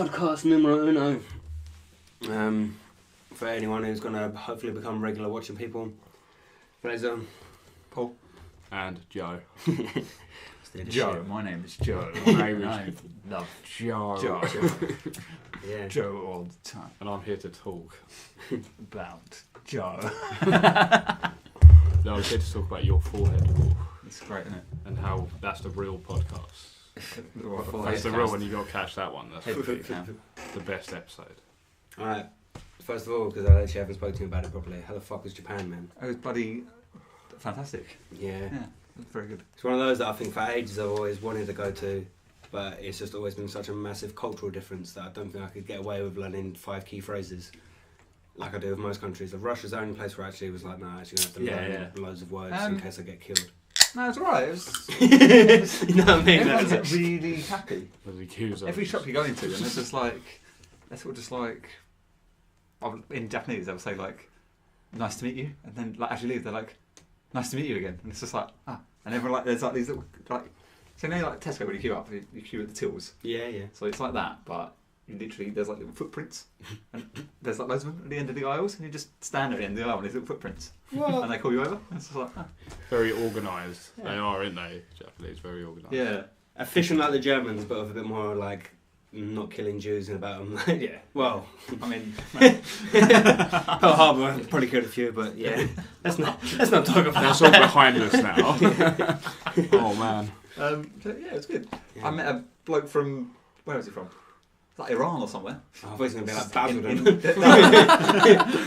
podcast numero uno. For anyone who's going to hopefully become regular watching people. Fraser. Paul. And Joe. Joe. My name is Joe. I love Joe. Joe. Yeah. Joe all the time. And I'm here to talk. About Joe. No, I'm here to talk about your forehead. It's great, isn't it? And how that's the real podcast. That's the real one, you got to catch that one. That's the best episode. Alright, first of all, because I actually haven't spoken to you about it properly, how the fuck was Japan, man? It was bloody fantastic. Yeah. Yeah, it was very good. It's one of those that I think for ages I've always wanted to go to, but it's just always been such a massive cultural difference that I don't think I could get away with learning 5 key phrases like I do with most countries. Russia's the only place where I actually was like, no, I'm actually going to have to learn loads of words in case I get killed. No, it's alright. It was, you know what I mean? everyone's really happy. Every shop you go into, and it's just like, they're sort of just like, in Japanese, they would say like, nice to meet you, and then like as you leave, they're like, nice to meet you again, and it's just like, ah, and everyone like, there's like these little like, so you know like Tesco when you queue up, you queue at the tills. Yeah, yeah. So it's like that, but you literally there's like little footprints, and there's like loads of them at the end of the aisles, and you just stand at the end of the aisle with these little footprints, and they call you over. And it's just like, ah. Very organised. Yeah. They are, aren't they? Japanese, very organised. Yeah. Efficient like the Germans, but with a bit more like not killing Jews and about them. Yeah. Well, I mean, Pearl Harbor probably killed a few, but yeah, let's not talk about That's all behind us now. Oh man. so yeah, it's good. Yeah. I met a bloke from where was he from? Like Iran or somewhere. I thought he was going to be like Basildon.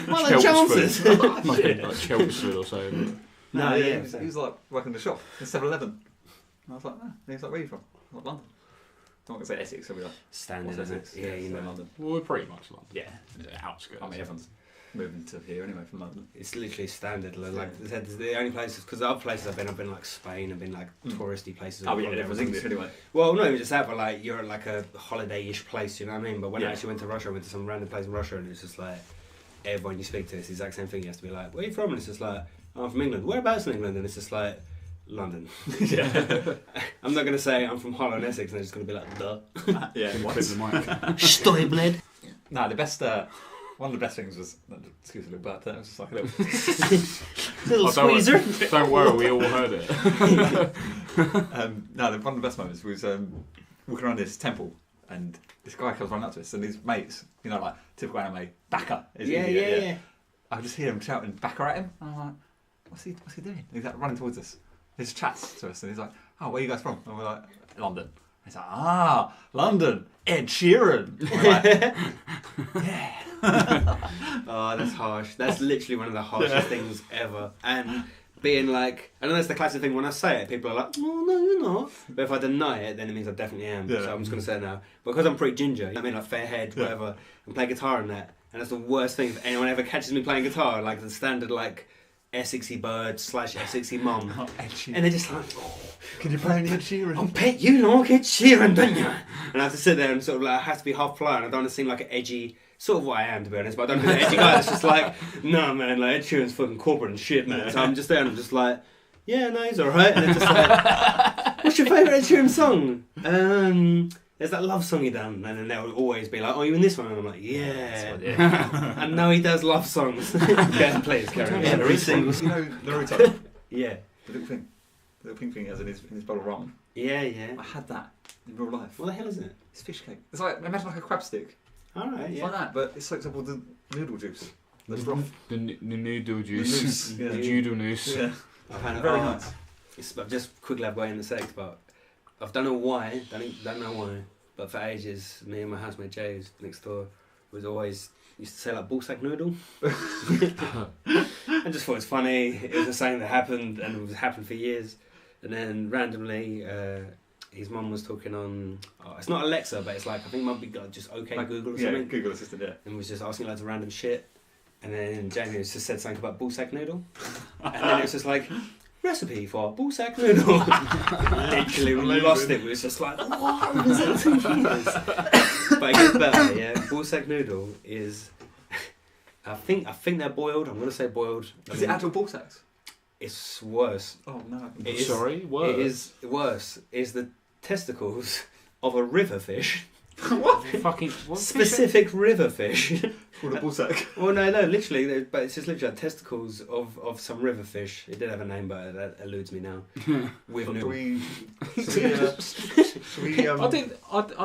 What are the chances? Like Chelmsford or something. No, yeah. He was like working the shop in 7-Eleven. And I was like, ah. And he was like, where are you from? I was like, London. Don't want to say Essex, so we like, Standard, what's isn't Essex? it? Yeah, you know. London. Well, we're pretty much London. Yeah. Outskirts. I mean, everyone's moving to here anyway from London. It's literally standard. Like I said, the only places, because the other places I've been like Spain, I've been like touristy places. Oh yeah, everyone's English anyway. Well, not even just that, but like you're at like a holiday-ish place, you know what I mean? But when I actually went to Russia, I went to some random place in Russia, and it's just like everyone you speak to, it's the exact same thing. You have to be like, where are you from? And it's just like, I'm from England. Whereabouts in England? And it's just like, London. Yeah. I'm not going to say I'm from Hollow and Essex, and they're just going to be like, duh. Yeah. Clip the mic. Stoy bled. No, the best. One of the best things was, excuse me, but it was just like a little, Little squeezer. Don't worry, we all heard it. no, one of the best moments was walking around this temple, and this guy comes running up to us, and his mates, you know, like typical anime, Baka. Yeah. I just hear him shouting Baka at him, and I'm like, what's he doing? And he's like running towards us. He just chats to us, and he's like, oh, where are you guys from? And we're like, London. And he's like, ah, London, Ed Sheeran. And we're like, yeah. Oh, that's harsh. That's literally one of the harshest things ever. And being like, I know that's the classic thing when I say it, people are like, oh, no, you're not. But if I deny it, then it means I definitely am. Yeah. So I'm just going to say it now. Because I'm pretty ginger, I mean, like fair head, whatever, and play guitar and that. And that's the worst thing if anyone ever catches me playing guitar, like the standard, like, Essexy bird / Essexy mum. Oh, Ed Sheeran. And they're just like, oh, can you play any Ed Sheeran? I'll bet you don't get Sheeran, don't you? And I have to sit there and sort of like, I have to be half polite, and I don't want to seem like an edgy, sort of what I am, to be honest, but I don't want to be an edgy guy that's just like, no, man, like, Ed Sheeran's fucking corporate and shit, man. So I'm just there and I'm just like, yeah, no, he's alright. And they're just like, what's your favourite Ed Sheeran song? There's that love song he done, and then they'll always be like, oh, you in this one? And I'm like, yeah. I know he does love songs. Okay, please, carry on. Yeah, Every single you know Naruto? Yeah. The little thing. The little pink thing he has in his bowl of ramen. Yeah, yeah. I had that in real life. What the hell is it? It's fish cake. It's like, imagine like a crab stick. Alright, It's yeah. like that, but it soaks up all the noodle juice. The broth. The noodle The juice. noose. Yeah. The judo noose. Yeah. I've had Very nice. I've just quickly have got in the sex, but I don't know why. Don't know why. But for ages, me and my housemate Jay, who's next door, was always used to say like ballsack noodle. I just thought it was funny. It was a saying that happened, and it was happened for years. And then randomly, his mum was talking on. Oh, it's not Alexa, but it's like I think mum got just OK Like, Google or yeah, something. Google Assistant, yeah. And was just asking loads of random shit. And then Jamie just said something about ballsack noodle, and then it was just like. Recipe for ballsack noodle. Literally, when we lost it, we was just like, what is it? But it gets better, yeah. Ballsack noodle is, I think they're boiled. I'm gonna say boiled. Is it actual ball sacks? It's worse. Oh no. It is- Sorry, worse. It is worse. Is the testicles of a river fish What? Fucking what specific river fish. Called a bullsack. Well, no, literally, but it's just literally like testicles of some river fish. It did have a name, but that eludes me now. With I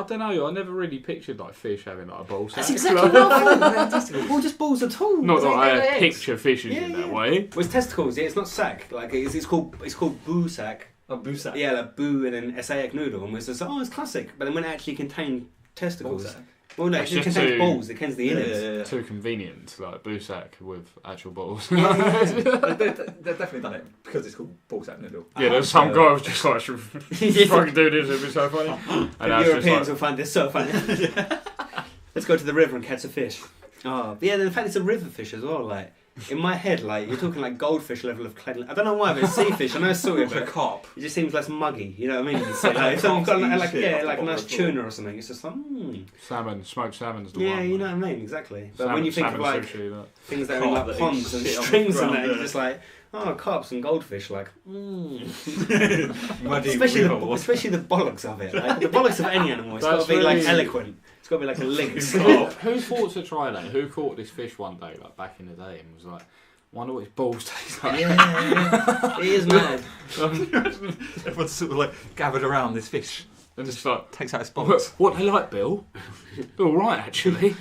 don't know. I never really pictured like fish having like a ball sack. That's exactly what testicles. Well, just balls at all. Not that I picture fishes in that way. Well, it's testicles. Yeah, it's not sack. Like it's called boo sack. Oh, bullsack. Yeah, like boo and then SAEC noodle, and we're just it's classic. But then when it actually contained testicles. Bullsack. Well, no, it just contains balls. It contains the innards. Yeah. Too convenient, like bullsack with actual balls. They've definitely done it because it's called bullsack noodle. Yeah, there's some guy who was just like, fucking do this, it'd be so funny. And the Europeans will find this so funny. Let's go to the river and catch a fish. Oh, but yeah, in fact, it's a river fish as well. Like, in my head, like, you're talking like goldfish level of cleanliness. I don't know why, but it's sea fish. I know it's salty, but a carp. It just seems less muggy. You know what I mean? It's like, if someone's got like a nice tuna or something, it's just like, Salmon, smoked salmon's the one. Yeah, you know what I mean? Exactly. But salmon, when you think of like sushi, things that are in like ponds and strings and that, you're just like, oh, carps and goldfish, like, especially the bollocks of it. Like, the bollocks of any animal, it's got to be like eloquent. It's got to be like a lynx. Who thought to try that? Who caught this fish one day, like back in the day, and was like, wonder what his balls taste like? Yeah. It is mad. Everyone's sort of like gathered around this fish. And just like takes out his balls. What they like, Bill? All right, actually.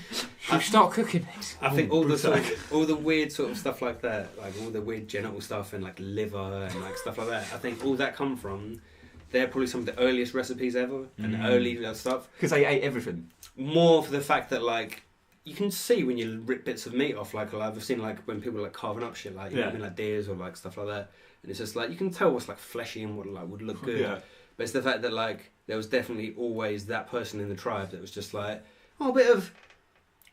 You start cooking these. I think all the weird sort of stuff like that, like all the weird genital stuff and like liver and like stuff like that. I think all that come from. They're probably some of the earliest recipes ever and early stuff. Because they ate everything. More for the fact that like you can see when you rip bits of meat off. Like I've seen like when people are like carving up shit, like you know what I mean, like deers or like stuff like that. And it's just like you can tell what's like fleshy and what like would look good. Yeah. But it's the fact that like there was definitely always that person in the tribe that was just like, oh, a bit of,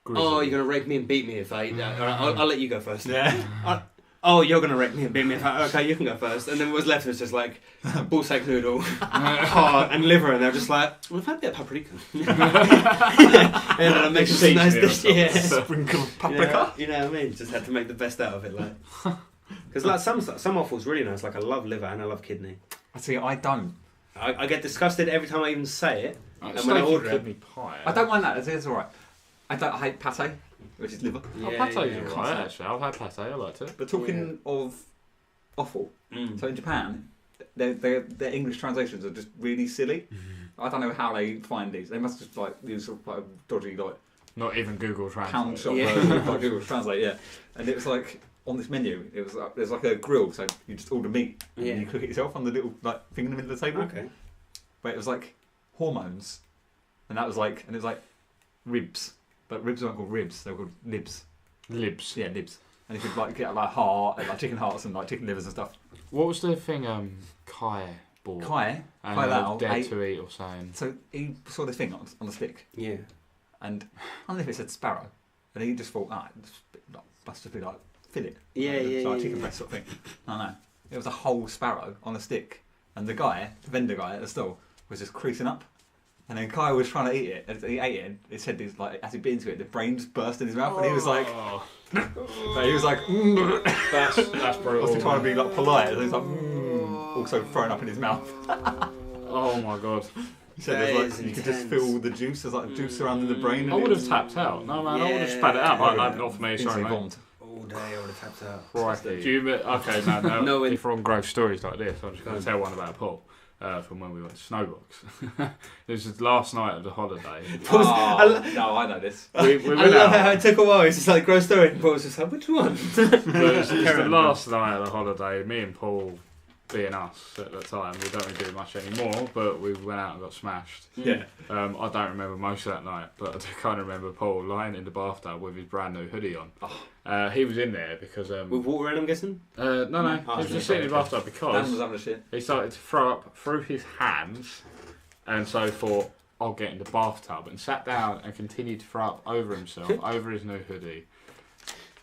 oh, you're gonna rape me and beat me if I eat that. I'll let you go first. Yeah. Oh, you're gonna rape me and beat me if I. Okay, you can go first. And then what was left was just like bullsack noodle, heart, and liver, and they're just like, well, I've had a bit of paprika. And then I make a nice dish. Yeah. Sprinkle of paprika. You know what I mean? Just had to make the best out of it, like. Because like some offal's really nice. Like I love liver and I love kidney. I see. I don't. I get disgusted every time I even say it. And when I order it, pie. I don't mind that. It's alright. I hate pate, which is liver. Pate's alright actually. I've had pate. I liked it. But talking of offal, so in Japan, their English translations are just really silly. I don't know how they find these. They must just like use sort of like a dodgy like. Not even Google Translate. Pound shop version of like Google Translate, yeah. And it was like on this menu, it was like, there's like a grill, so you just order meat and you cook it yourself on the little like thing in the middle of the table. Okay. But it was like hormones, and that was like, and it was like ribs, but ribs weren't called ribs; they were called libs. Libs. Yeah, libs. And you could like get like heart, like chicken hearts and like chicken livers and stuff. What was the thing? Kai bought. Kai Lau dared to eat or something. So he saw this thing on the stick. Yeah. And I don't know if it said sparrow, and he just thought, must just be like fillet. Like chicken breast sort of thing. No. It was a whole sparrow on a stick, and the vendor guy at the stall, was just creasing up. And then Kai was trying to eat it, and he ate it, and it said these like as he bit into it, the brain just burst in his mouth, and he was like, that's brutal. Also trying to be like polite, and he was like, also thrown up in his mouth. Oh my god. He said like, you could just feel the juice, there's like juice surrounding the brain. I would have tapped out. No man, I would have spat it out. Not for me, sorry mate. All day I would have tapped out. Right. Do you okay, man, no, if we're on gross stories like this, I'm just going to tell one about Paul. From when we went to Snowbox. This was last night of the holiday. No, I know this. We went I love how it took a while. It's just like gross story, and Paul was just like, which one? It was the last night of the holiday. Me and Paul, being us at the time, we don't really do much anymore, but we went out and got smashed. Yeah. I don't remember most of that night, but I do kind of remember Paul lying in the bathtub with his brand new hoodie on. He was in there because... with water in, I'm guessing? No. He was just sitting in the bathtub because he started to throw up through his hands, and so thought, I'll get in the bathtub, and sat down and continued to throw up over himself, over his new hoodie.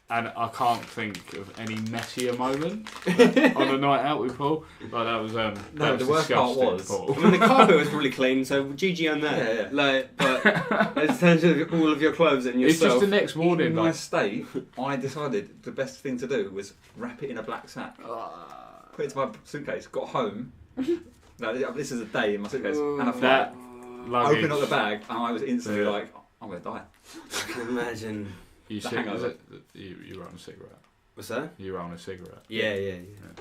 And I can't think of any messier moment on a night out with Paul. Like that was the worst part was, Paul. I mean, the carpet was probably clean, so GG on that. Yeah. Like, but in terms of all of your clothes and yourself. It's just the next morning. In my state, I decided the best thing to do was wrap it in a black sack, put it into my suitcase. Got home. This is a day in my suitcase, and I thought, luggage. Opened up the bag, and I was instantly like, I'm going to die. I can imagine. You were on a cigarette. What's that? You were on a cigarette. Yeah.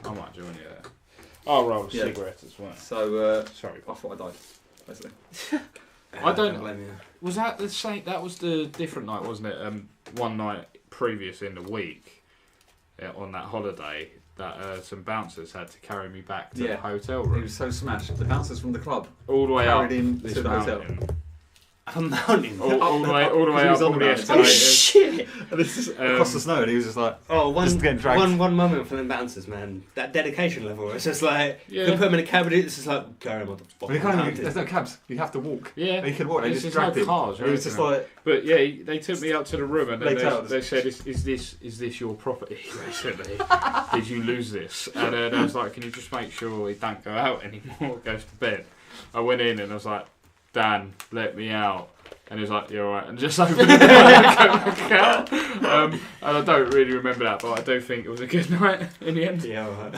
I might join you there. I'll roll a cigarette as well. So, sorry, I thought I died, basically. I don't blame you. Was that the same? That was the different night, wasn't it? One night previous in the week, on that holiday, that some bouncers had to carry me back to the hotel room. He was so smashed. The bouncers from the club all the way up him to the hotel. A mountain. All the way up all the escalators. Oh shit! And this is across the snow, and he was just like, one moment for them bouncers, man. That dedication level. It's just like you can put them in a cab, and it's just like carry them on the fucking there's no cabs. You have to walk. Yeah, you can walk. They just dragged him. Cars, it was just like. But yeah, they took me up to the room, and then they said, "Is this your property?" Basically, did you lose this? And I was like, "Can you just make sure he don't go out anymore? Goes to bed." I went in, and I was like, "Dan, let me out." And he was like, "You're alright," and just opened the door and go back out. And I don't really remember that, but I do think it was a good night in the end. Yeah, alright.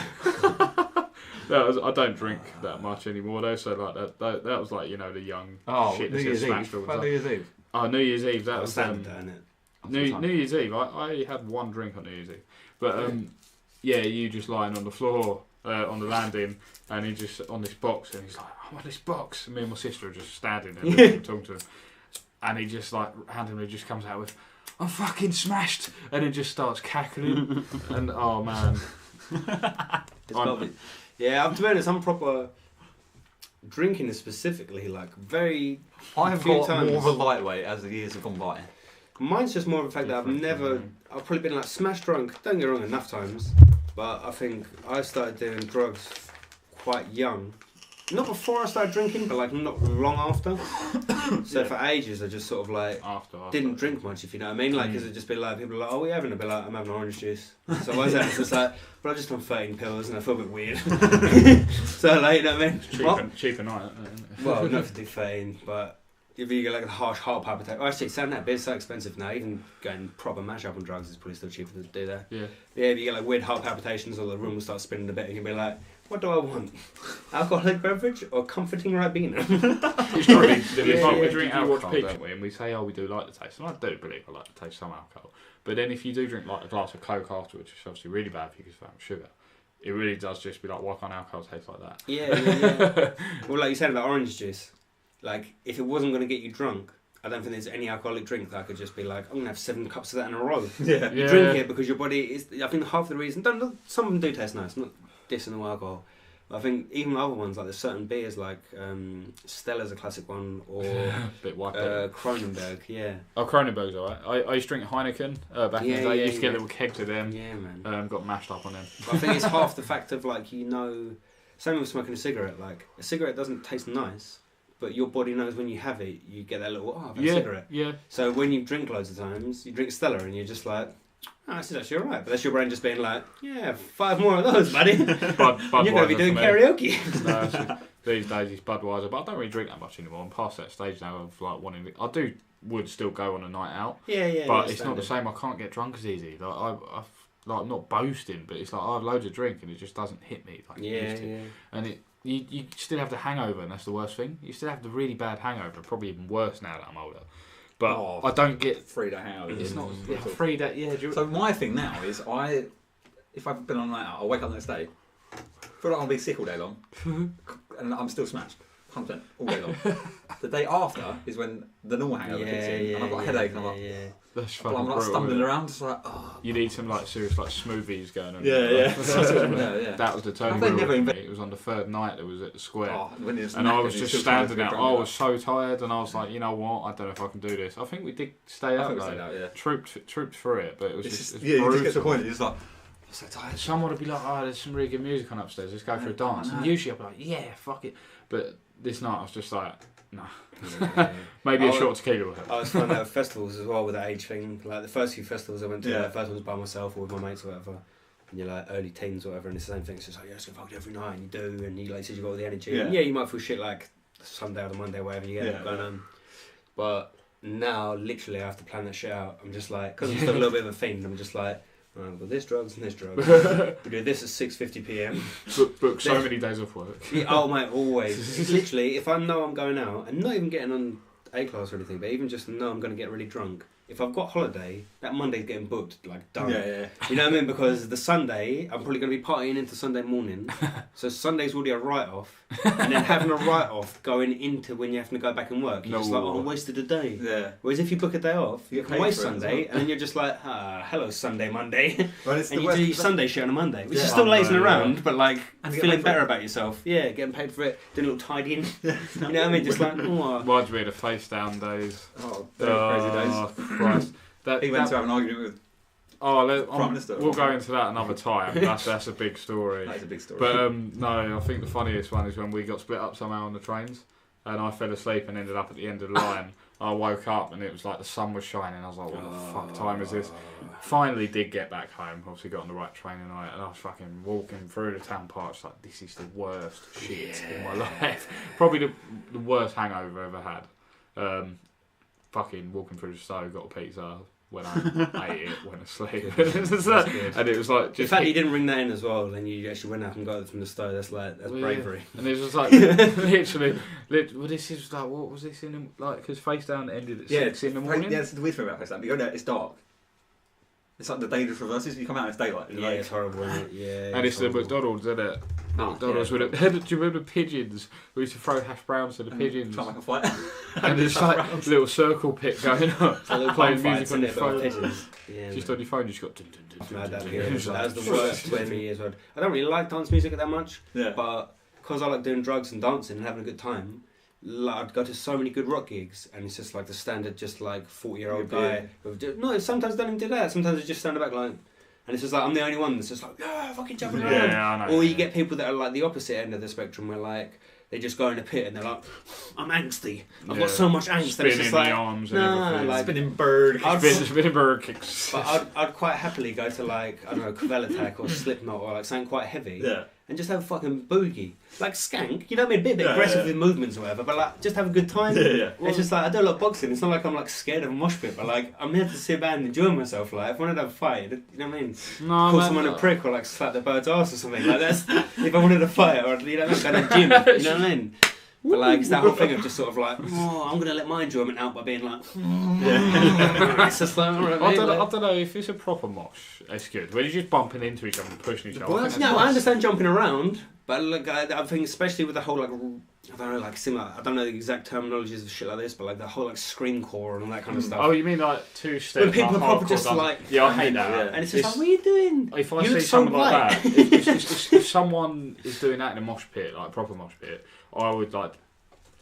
I don't drink that much anymore though, so like that was like, you know, the young shit that gets smashed all the time. New Year's Eve. Oh, New Year's Eve. That was New Year's Eve. I had one drink on New Year's Eve, but you just lying on the floor on the landing, and he just on this box, and he's like, "I'm on this box." And me and my sister are just standing there talking to him. And he just like randomly just comes out with, "I'm fucking smashed," and then just starts cackling. And oh man, to be honest, I'm proper drinking is specifically like very. I have got more of a lightweight as the years have gone by. Mine's just more of the fact that I've probably been like smash drunk. Don't get me wrong, enough times, but I think I started doing drugs quite young. Not before I started drinking, but like not long after. So for ages, I just sort of like didn't drink much, if you know what I mean. Like, because it'd just be like, people are like, "Oh, what are you having?" I'd be like, "I'm having orange juice." So why is that? It's just like, but I've just done 13 pills and I feel a bit weird. So like, you know what I mean? Cheaper night. Well, not to do 13, but if you get like a harsh heart palpitation. Oh, actually, saying that, beer's so expensive now. Even going proper mash up on drugs is probably still cheaper to do that. Yeah. Yeah, if you get like weird heart palpitations, or the room will start spinning a bit, and you'll be like, "What do I want? Alcoholic beverage or comforting Ribena?" We drink alcohol, don't we? And we say, "Oh, we do like the taste." And I do believe I like the taste of some alcohol. But then if you do drink like a glass of Coke afterwards, which is obviously really bad for you because it's sugar, it really does just be like, why can't alcohol taste like that? Yeah. Well, like you said about orange juice, like if it wasn't going to get you drunk, I don't think there's any alcoholic drink that I could just be like, I'm going to have 7 cups of that in a row. Yeah. You drink it because your body is, I think half the reason, some of them do taste nice, I'm not dissing all alcohol. But I think even other ones, like there's certain beers like Stella's a classic one, or bit Kronenberg, yeah. Oh, Kronenberg's alright. I used to drink Heineken back in the day. I used to get little kegs of them. Yeah, man. Got mashed up on them. I think it's half the fact of like, you know, same with smoking a cigarette. Like a cigarette doesn't taste nice, but your body knows when you have it, you get that little, I've had a cigarette. Yeah. So when you drink loads of times, you drink Stella and you're just like, oh, this is actually alright. But that's your brain just being like, yeah, 5 more of those, buddy. You're going to be doing karaoke. No, these days it's Budweiser, but I don't really drink that much anymore. I'm past that stage now of like wanting to, would still go on a night out. Yeah. But it's not the same. I can't get drunk as easy. Like I'm not boasting, but it's like I have loads of drink and it just doesn't hit me like it used to. And you still have the hangover, and that's the worst thing. You still have the really bad hangover, probably even worse now that I'm older. But I don't get 3-day hangover. It's not 3-day. Yeah. So my thing now is if I've been on a night out, I'll wake up the next day, feel like I'll be sick all day long, and I'm still smashed, 100% all day long. The day after is when the normal hangover kicks in, and I've got a headache, and I'm like, I'm like stumbling around, just like, oh. You need some like serious like smoothies going on. Yeah. That was the turning point. It was on the 3rd night. It was at the square, and I was just standing there. I was so tired, and I was like, you know what? I don't know if I can do this. I think we did stay out though. Trooped through it, but it was just you just get to the point. You're just like, I'm so tired. Someone would be like, oh, there's some really good music on upstairs. Let's go for a dance. And usually I'd be like, yeah, fuck it. But this night I was just like, nah. Maybe a short tequila will help. I was fun at festivals as well with the age thing. Like the first few festivals I went to, the first one was by myself or with my mates or whatever. And you're like early teens or whatever, and it's the same thing. It's just like, let's get fucked every night, and you do, and you like said you got all the energy. Yeah. And you might feel shit like Sunday or the Monday, whatever you get going on. But now, literally, I have to plan that shit out. I'm just like, because I'm still a little bit of a fiend, I'm just like, I've got this drugs and this drugs. We do this at 6:50 p.m. Book so many days off work. Yeah, oh mate, always. It's literally, if I know I'm going out, and not even getting on A class or anything, but even just know I'm going to get really drunk. If I've got holiday, that Monday's getting booked, like done. Yeah. You know what I mean? Because the Sunday, I'm probably going to be partying into Sunday morning. So Sunday's already a write-off. And then having a write-off going into when you have to go back and work, you're just like, oh, I wasted a day. Yeah. Whereas if you book a day off, you can waste Sunday, and then you're just like, hello Sunday, Monday. Well, it's and you do your Sunday shit on a Monday, which is Yeah. still lazing around, but like And feeling better about yourself. Yeah, getting paid for it, doing a little tidying. You know what I mean? Just like, oh. Reminds me of the face down days. Oh, very crazy days. Christ. He went to have an argument with Prime Minister. We'll go into that another time. That's a big story. That is a big story. But no, I think the funniest one is when we got split up somehow on the trains, and I fell asleep and ended up at the end of the line. I woke up and it was like the sun was shining. I was like, what the fuck time is this? Finally did get back home. Obviously got on the right train and I was fucking walking through the town park. Like, this is the worst shit in my life. Probably the worst hangover I ever had. Fucking walking through the stove, got a pizza. When I ate it, went asleep. And it was like just. The fact you didn't ring that in as well, then you actually went out and got it from the stove. That's bravery. Yeah. And it was just like literally. Well, this is like, what was this in? Like, because Face Down ended at 6 in the morning. Yeah, it's the weird thing about Face Down. You go there, it's dark. It's like the dangerous reverses. You come out, it's daylight. Yeah, like, it's horrible, isn't it? Yeah. And it's the McDonald's, isn't it? McDonald's with it. Do you remember the pigeons? We used to throw hash browns to the pigeons. Try like a fight. And there's like a little circle pit going on. Playing music on your phone. Pigeons. Yeah, just on your phone, you just got. That was the worst 20 years old. I don't really like dance music that much, but because I like doing drugs and dancing and having a good time, like, I'd go to so many good rock gigs, and it's just like the standard, just like 40-year-old guy. No, sometimes don't even do that. Sometimes they just stand back like. And it's just like, I'm the only one that's just like, yeah, fucking jumping around. Yeah, I know. Or you get people that are like the opposite end of the spectrum where like, they just go in a pit and they're like, I'm angsty. I've got so much angst. Spinning it's just like, the arms and everything. Like, spinning bird. Spinning bird kicks. But I'd quite happily go to like, I don't know, Kvelertak or Slipknot or like something quite heavy. Yeah. And just have a fucking boogie. Like skank, you know what I mean? A bit aggressive with movements or whatever, but like, just have a good time. Yeah. It's just like, I do a lot of boxing. It's not like I'm like scared of a mosh pit, but like, I'm here to sit back and enjoy myself. Like, if I wanted to have a fight, you know what I mean? Call someone a prick or like slap their bird's ass or something. Like, that's, if I wanted to fight or, you know, go to the gym, you know what I mean? But like, it's that whole thing of just sort of like, oh, I'm going to let my enjoyment out by being like, it's just like, alright, I don't know, if it's a proper mosh, it's good. When you're just bumping into each other and pushing each other. Well, no, I understand jumping around, but like, I think especially with the whole like, I don't know, like similar, I don't know the exact terminologies of shit like this, but like the whole like screamcore and all that kind of stuff. Oh, you mean like 2-step? When people are proper just like, yeah, I hate that. Yeah. And it's just like, what are you doing? If I see someone like that, if someone is doing that in a mosh pit, like a proper mosh pit, I would like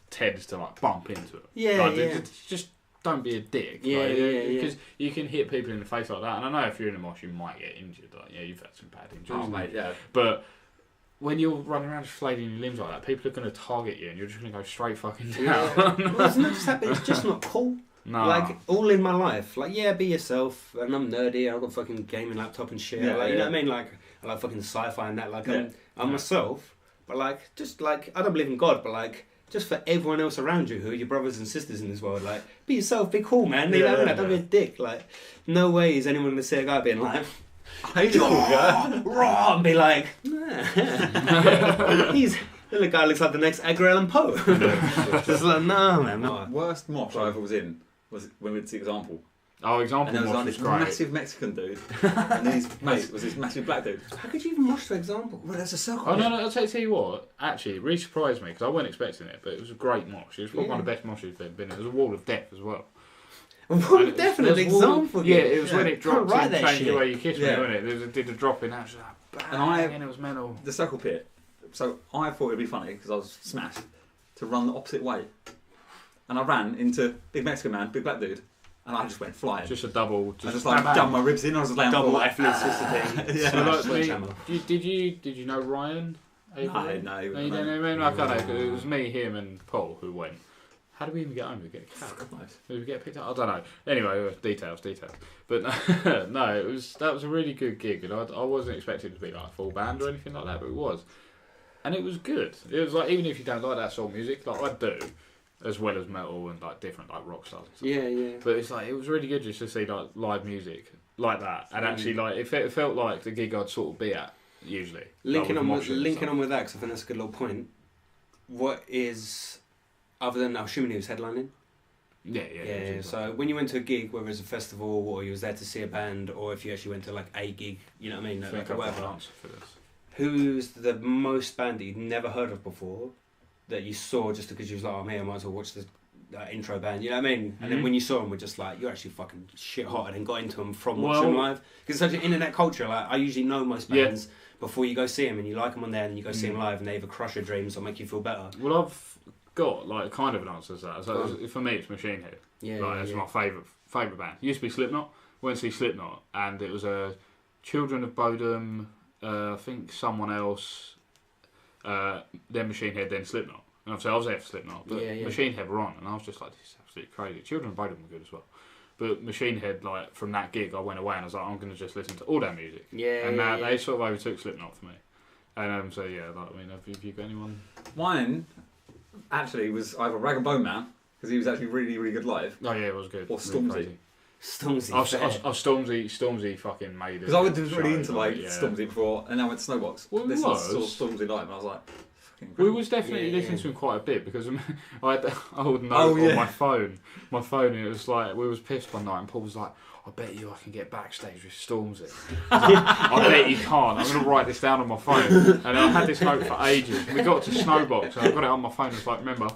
tend to like bump into it. Yeah, like, just don't be a dick. Yeah, Because you can hit people in the face like that, and I know if you're in a mosh, you might get injured. Like, yeah, you've had some bad injuries. Oh, mate, yeah. But when you're running around just flailing your limbs like that, people are going to target you, and you're just going to go straight fucking down. Yeah. Well, it's not just that, but it's just not cool. No. Like, all in my life. Like, yeah, be yourself, and I'm nerdy, I've got a fucking gaming laptop and shit. Yeah, like, you know what I mean? Like, I like fucking sci-fi and that. Like, I'm myself, but like, just like, I don't believe in God, but like, just for everyone else around you who are your brothers and sisters in this world, like, be yourself, be cool, man. You know what I mean? Don't be a dick. Like, no way is anyone going to see a guy being like, raw, and be like, he's... The guy looks like the next Edgar Allan Poe. Just like, no, man. The worst mosh I ever was in was when we went to see Example. Oh, Example. And there was like this massive Mexican dude, and then his mate was this massive black dude. How could you even mosh to Example? Well, that's a circle. Oh, no, I'll tell you what. Actually, it really surprised me because I wasn't expecting it, but it was a great mosh. It was probably one of the best moshes I've been in. It was a wall of death as well. A wall of death and an Example? Yeah, it was when it dropped and changed shit. the way you kissed me, wasn't it? It did a drop in that. And it was mental. The circle pit. So I thought it'd be funny because I was smashed to run the opposite way, and I ran into big Mexican man, big black dude, and I just went flying. Just a double. I just like dumped my ribs in. I was just laying double life. Did you know Ryan? No. You don't know him? I don't know. It was me, him, and Paul who went. How did we even get home? Did we get a cab? Did we get picked up? I don't know. Anyway, details. But no, that was a really good gig, and I wasn't expecting it to be like a full band or anything like that, but it was. And it was good. It was like, even if you don't like that sort of music, like I do, as well as metal and like different like rock styles and stuff. Yeah. But it's like, it was really good just to see like live music like that, and actually like it felt like the gig I'd sort of be at usually. Linking on with that, because I think that's a good little point. What is, other than I'm assuming he was headlining? Yeah. So when you went to a gig, whether it's a festival or you was there to see a band, or if you actually went to like a gig, you know what I mean, like whatever. Who's the most band that you'd never heard of before that you saw just because you was like, oh man, I might as well watch the intro band, you know what I mean? And then when you saw them, we're just like, you're actually fucking shit hot, and then got into them from watching them live. Because it's such an internet culture. Like I usually know most bands before you go see them, and you like them on there, and you go see them live, and they either crush your dreams or make you feel better. Well, I've got like kind of an answer to that. So for me, it's Machine Head. It's my favourite band. It used to be Slipknot. Went to see Slipknot, and it was Children of Bodom. I think someone else. Then Machine Head, then Slipknot. And obviously I was there for Slipknot, but Machine Head were on, and I was just like, this is absolutely crazy. Children of Bodom were good as well. But Machine Head, like, from that gig, I went away and I was like, I'm going to just listen to all their music. And they sort of overtook Slipknot for me. And so, yeah, like, I mean, have you got anyone? Mine, actually, was either Rag and Bone Man, because he was actually really, really good live. Oh, yeah, it was good. Or Stormzy. Stormzy fucking made it. Because I was really into, like, Stormzy before, and then I went to Snowbox. Well, this saw Stormzy live, and I was like... We was definitely listening to him quite a bit, because I had the old note on my phone. And it was like, we was pissed one night, and Paul was like, I bet you I can get backstage with Stormzy. I bet you can't. I'm going to write this down on my phone. And I had this note for ages. And we got to Snowbox, and I got it on my phone. It's like, remember?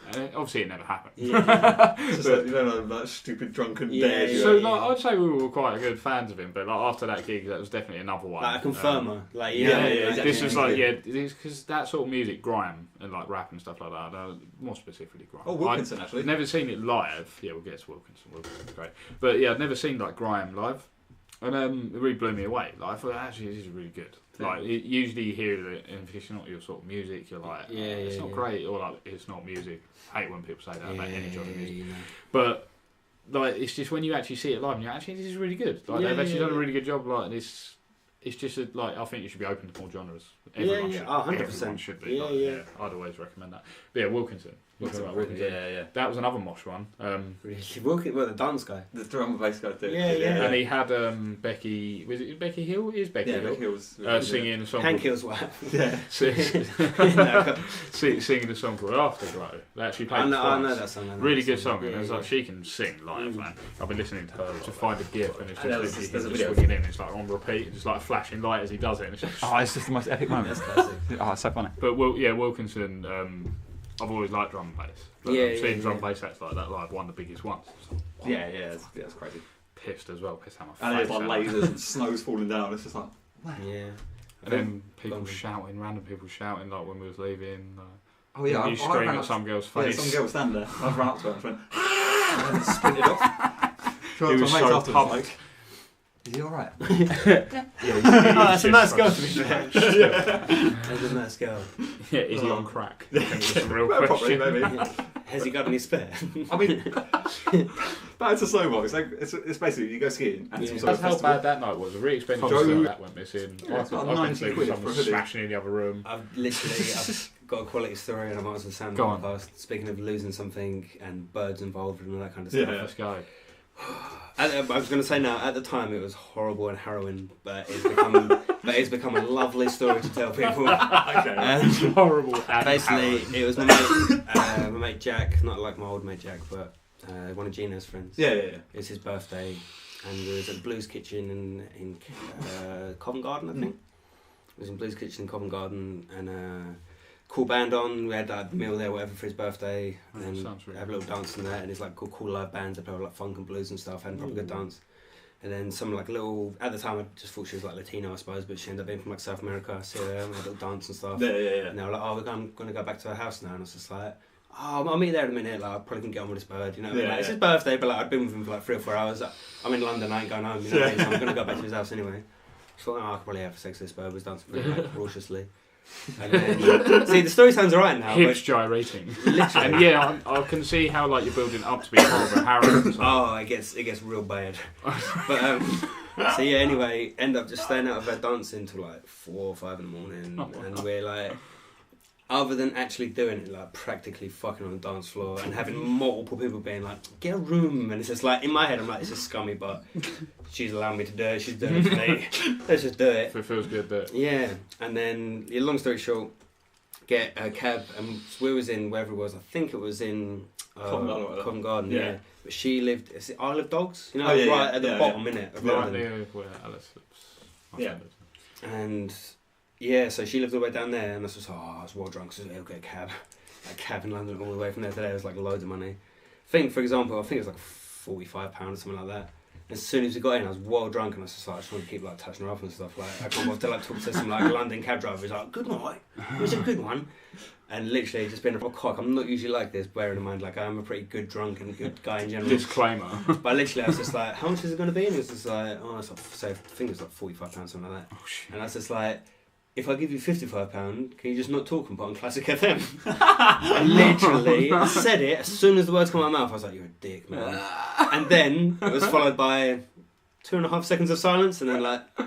And obviously it never happened. Just like, you know, that stupid drunken dare. So like, I'd say we were quite good fans of him, but like after that gig, that was definitely another one. Like a confirmer. This was like, because that sort of music, grime and like rap and stuff like that, more specifically grime. Oh, Wilkinson actually. I've never seen it live. Yeah, we'll get to Wilkinson. Wilkinson's great. But yeah, I've never seen like grime live. And it really blew me away. Like, I thought, actually, this is really good. Like, usually you hear it, and if it's not your sort of music, you're like, it's not great, or like, it's not music. I hate when people say that about any genre of music. But, like, it's just when you actually see it live, and you're actually, this is really good. Like, they've actually done a really good job. Like, it's just, like, I think you should be open to more genres. Everyone should. 100%. Everyone should be. I'd always recommend that. But yeah, Wilkinson. Yeah. That was another mosh one. The dance guy. The drum and bass guy too. Yeah. And he had Becky, was it Becky Hill? It is Becky Hill. Becky Hill's singing a song. Hank Hill's wife. Yeah. Singing a song called Afterglow. They actually played twice. I know that song. Really good song. And it's like, she can sing live, man. I've been listening to her to find a GIF, and it's just there's a video swinging in. It's like on repeat, just like flashing light as he does it. And it's just the most epic moment. That's classic. It's so funny. But Wilkinson. I've always liked drum and bass. But seeing drum and bass acts like that live, one of the biggest ones. Like, that's crazy. Pissed as well, pissed out my face. And there's like lasers and snow's falling down. It's just like, wow. Yeah. And then people shouting, random people shouting, like when we was leaving. You scream at some girl's face. Yeah, some girl was standing there. I ran up to her and went, and then sprinted off. It was so pumped. Is he alright? That's a nice girl to be fair. That's a nice girl. Yeah, is he on crack? That's a real question. Probably, maybe. Has he got any spare? I mean, back to Snowbox. It's basically you go skiing. And That's how bad that night was. A really expensive that went missing. I can see someone smashing in the other room. I've got a quality story, and I might as well sound on the podcast. Speaking of losing something and birds involved and all that kind of stuff. Yeah, let's go. I was going to say now, at the time it was horrible and harrowing, but it's become a lovely story to tell people. Horrible and basically, harrowing. it was my mate Jack, not like my old mate Jack, but one of Gino's friends. Yeah. It's his birthday, and we was at Blues Kitchen in Covent Garden, I think. It was in Blues Kitchen in Covent Garden, and cool band on. We had a meal there, whatever, for his birthday, and really have a little dance in there. And it's like cool live bands. They play like funk and blues and stuff. Had a proper good dance. And then some like little. At the time, I just thought she was like Latino, I suppose, but she ended up being from like South America. So we had a little dance and stuff. Yeah. And they were like, "Oh, I'm gonna go back to her house now." And I was just like, "Oh, I'll meet you there in a minute. Like, I probably can get on with this bird, you know." Like, it's his birthday, but like I'd been with him for like 3 or 4 hours. I'm in London. I ain't going home. You know what I mean? So I'm gonna go back to his house anyway. So I could probably have sex with this bird. Was dancing pretty like, ferociously. And then, see, the story sounds alright now. Hips gyrating. Literally. And I can see how like you're building up to be horrible harrowing. Oh, it gets real bad. But so yeah, anyway, end up just staying out of bed dancing till like 4 or 5 in the morning, and we're like, other than actually doing it, like practically fucking on the dance floor and having multiple people being like, get a room, and it's just like, in my head I'm like, this is scummy, but she's allowing me to do it, she's doing it for me, let's just do it. If it feels good, do it. Yeah, and then, long story short, get a cab, and we was in, wherever it was, I think it was in Covent Garden, yeah. But she lived, is it Isle of Dogs? You know, right at the bottom, innit, of London. Where Alice lives. Yeah. And yeah, so she lived all the way down there, and I was just like, I was well drunk, so I'll get a cab. A cab in London all the way from there to there was like loads of money. For example, I think it was like £45 or something like that. As soon as we got in, I was well drunk, and I was just like, I just want to keep like touching her up and stuff. Like, I can't bother to like talk to some like London cab driver. He's like, good night, it was a good one. And literally just being a cock. I'm not usually like this, bearing in mind like I'm a pretty good drunk and good guy in general. Disclaimer. But literally I was just like, how much is it going to be? And it was just like, oh, it's like, so I think it was like £45, something like that. Oh, shit. And I was just like, if I give you £55, can you just not talk and put on Classic FM? And literally, I said it, as soon as the words come out of my mouth, I was like, you're a dick, man. And then it was followed by 2.5 seconds of silence, and then like, so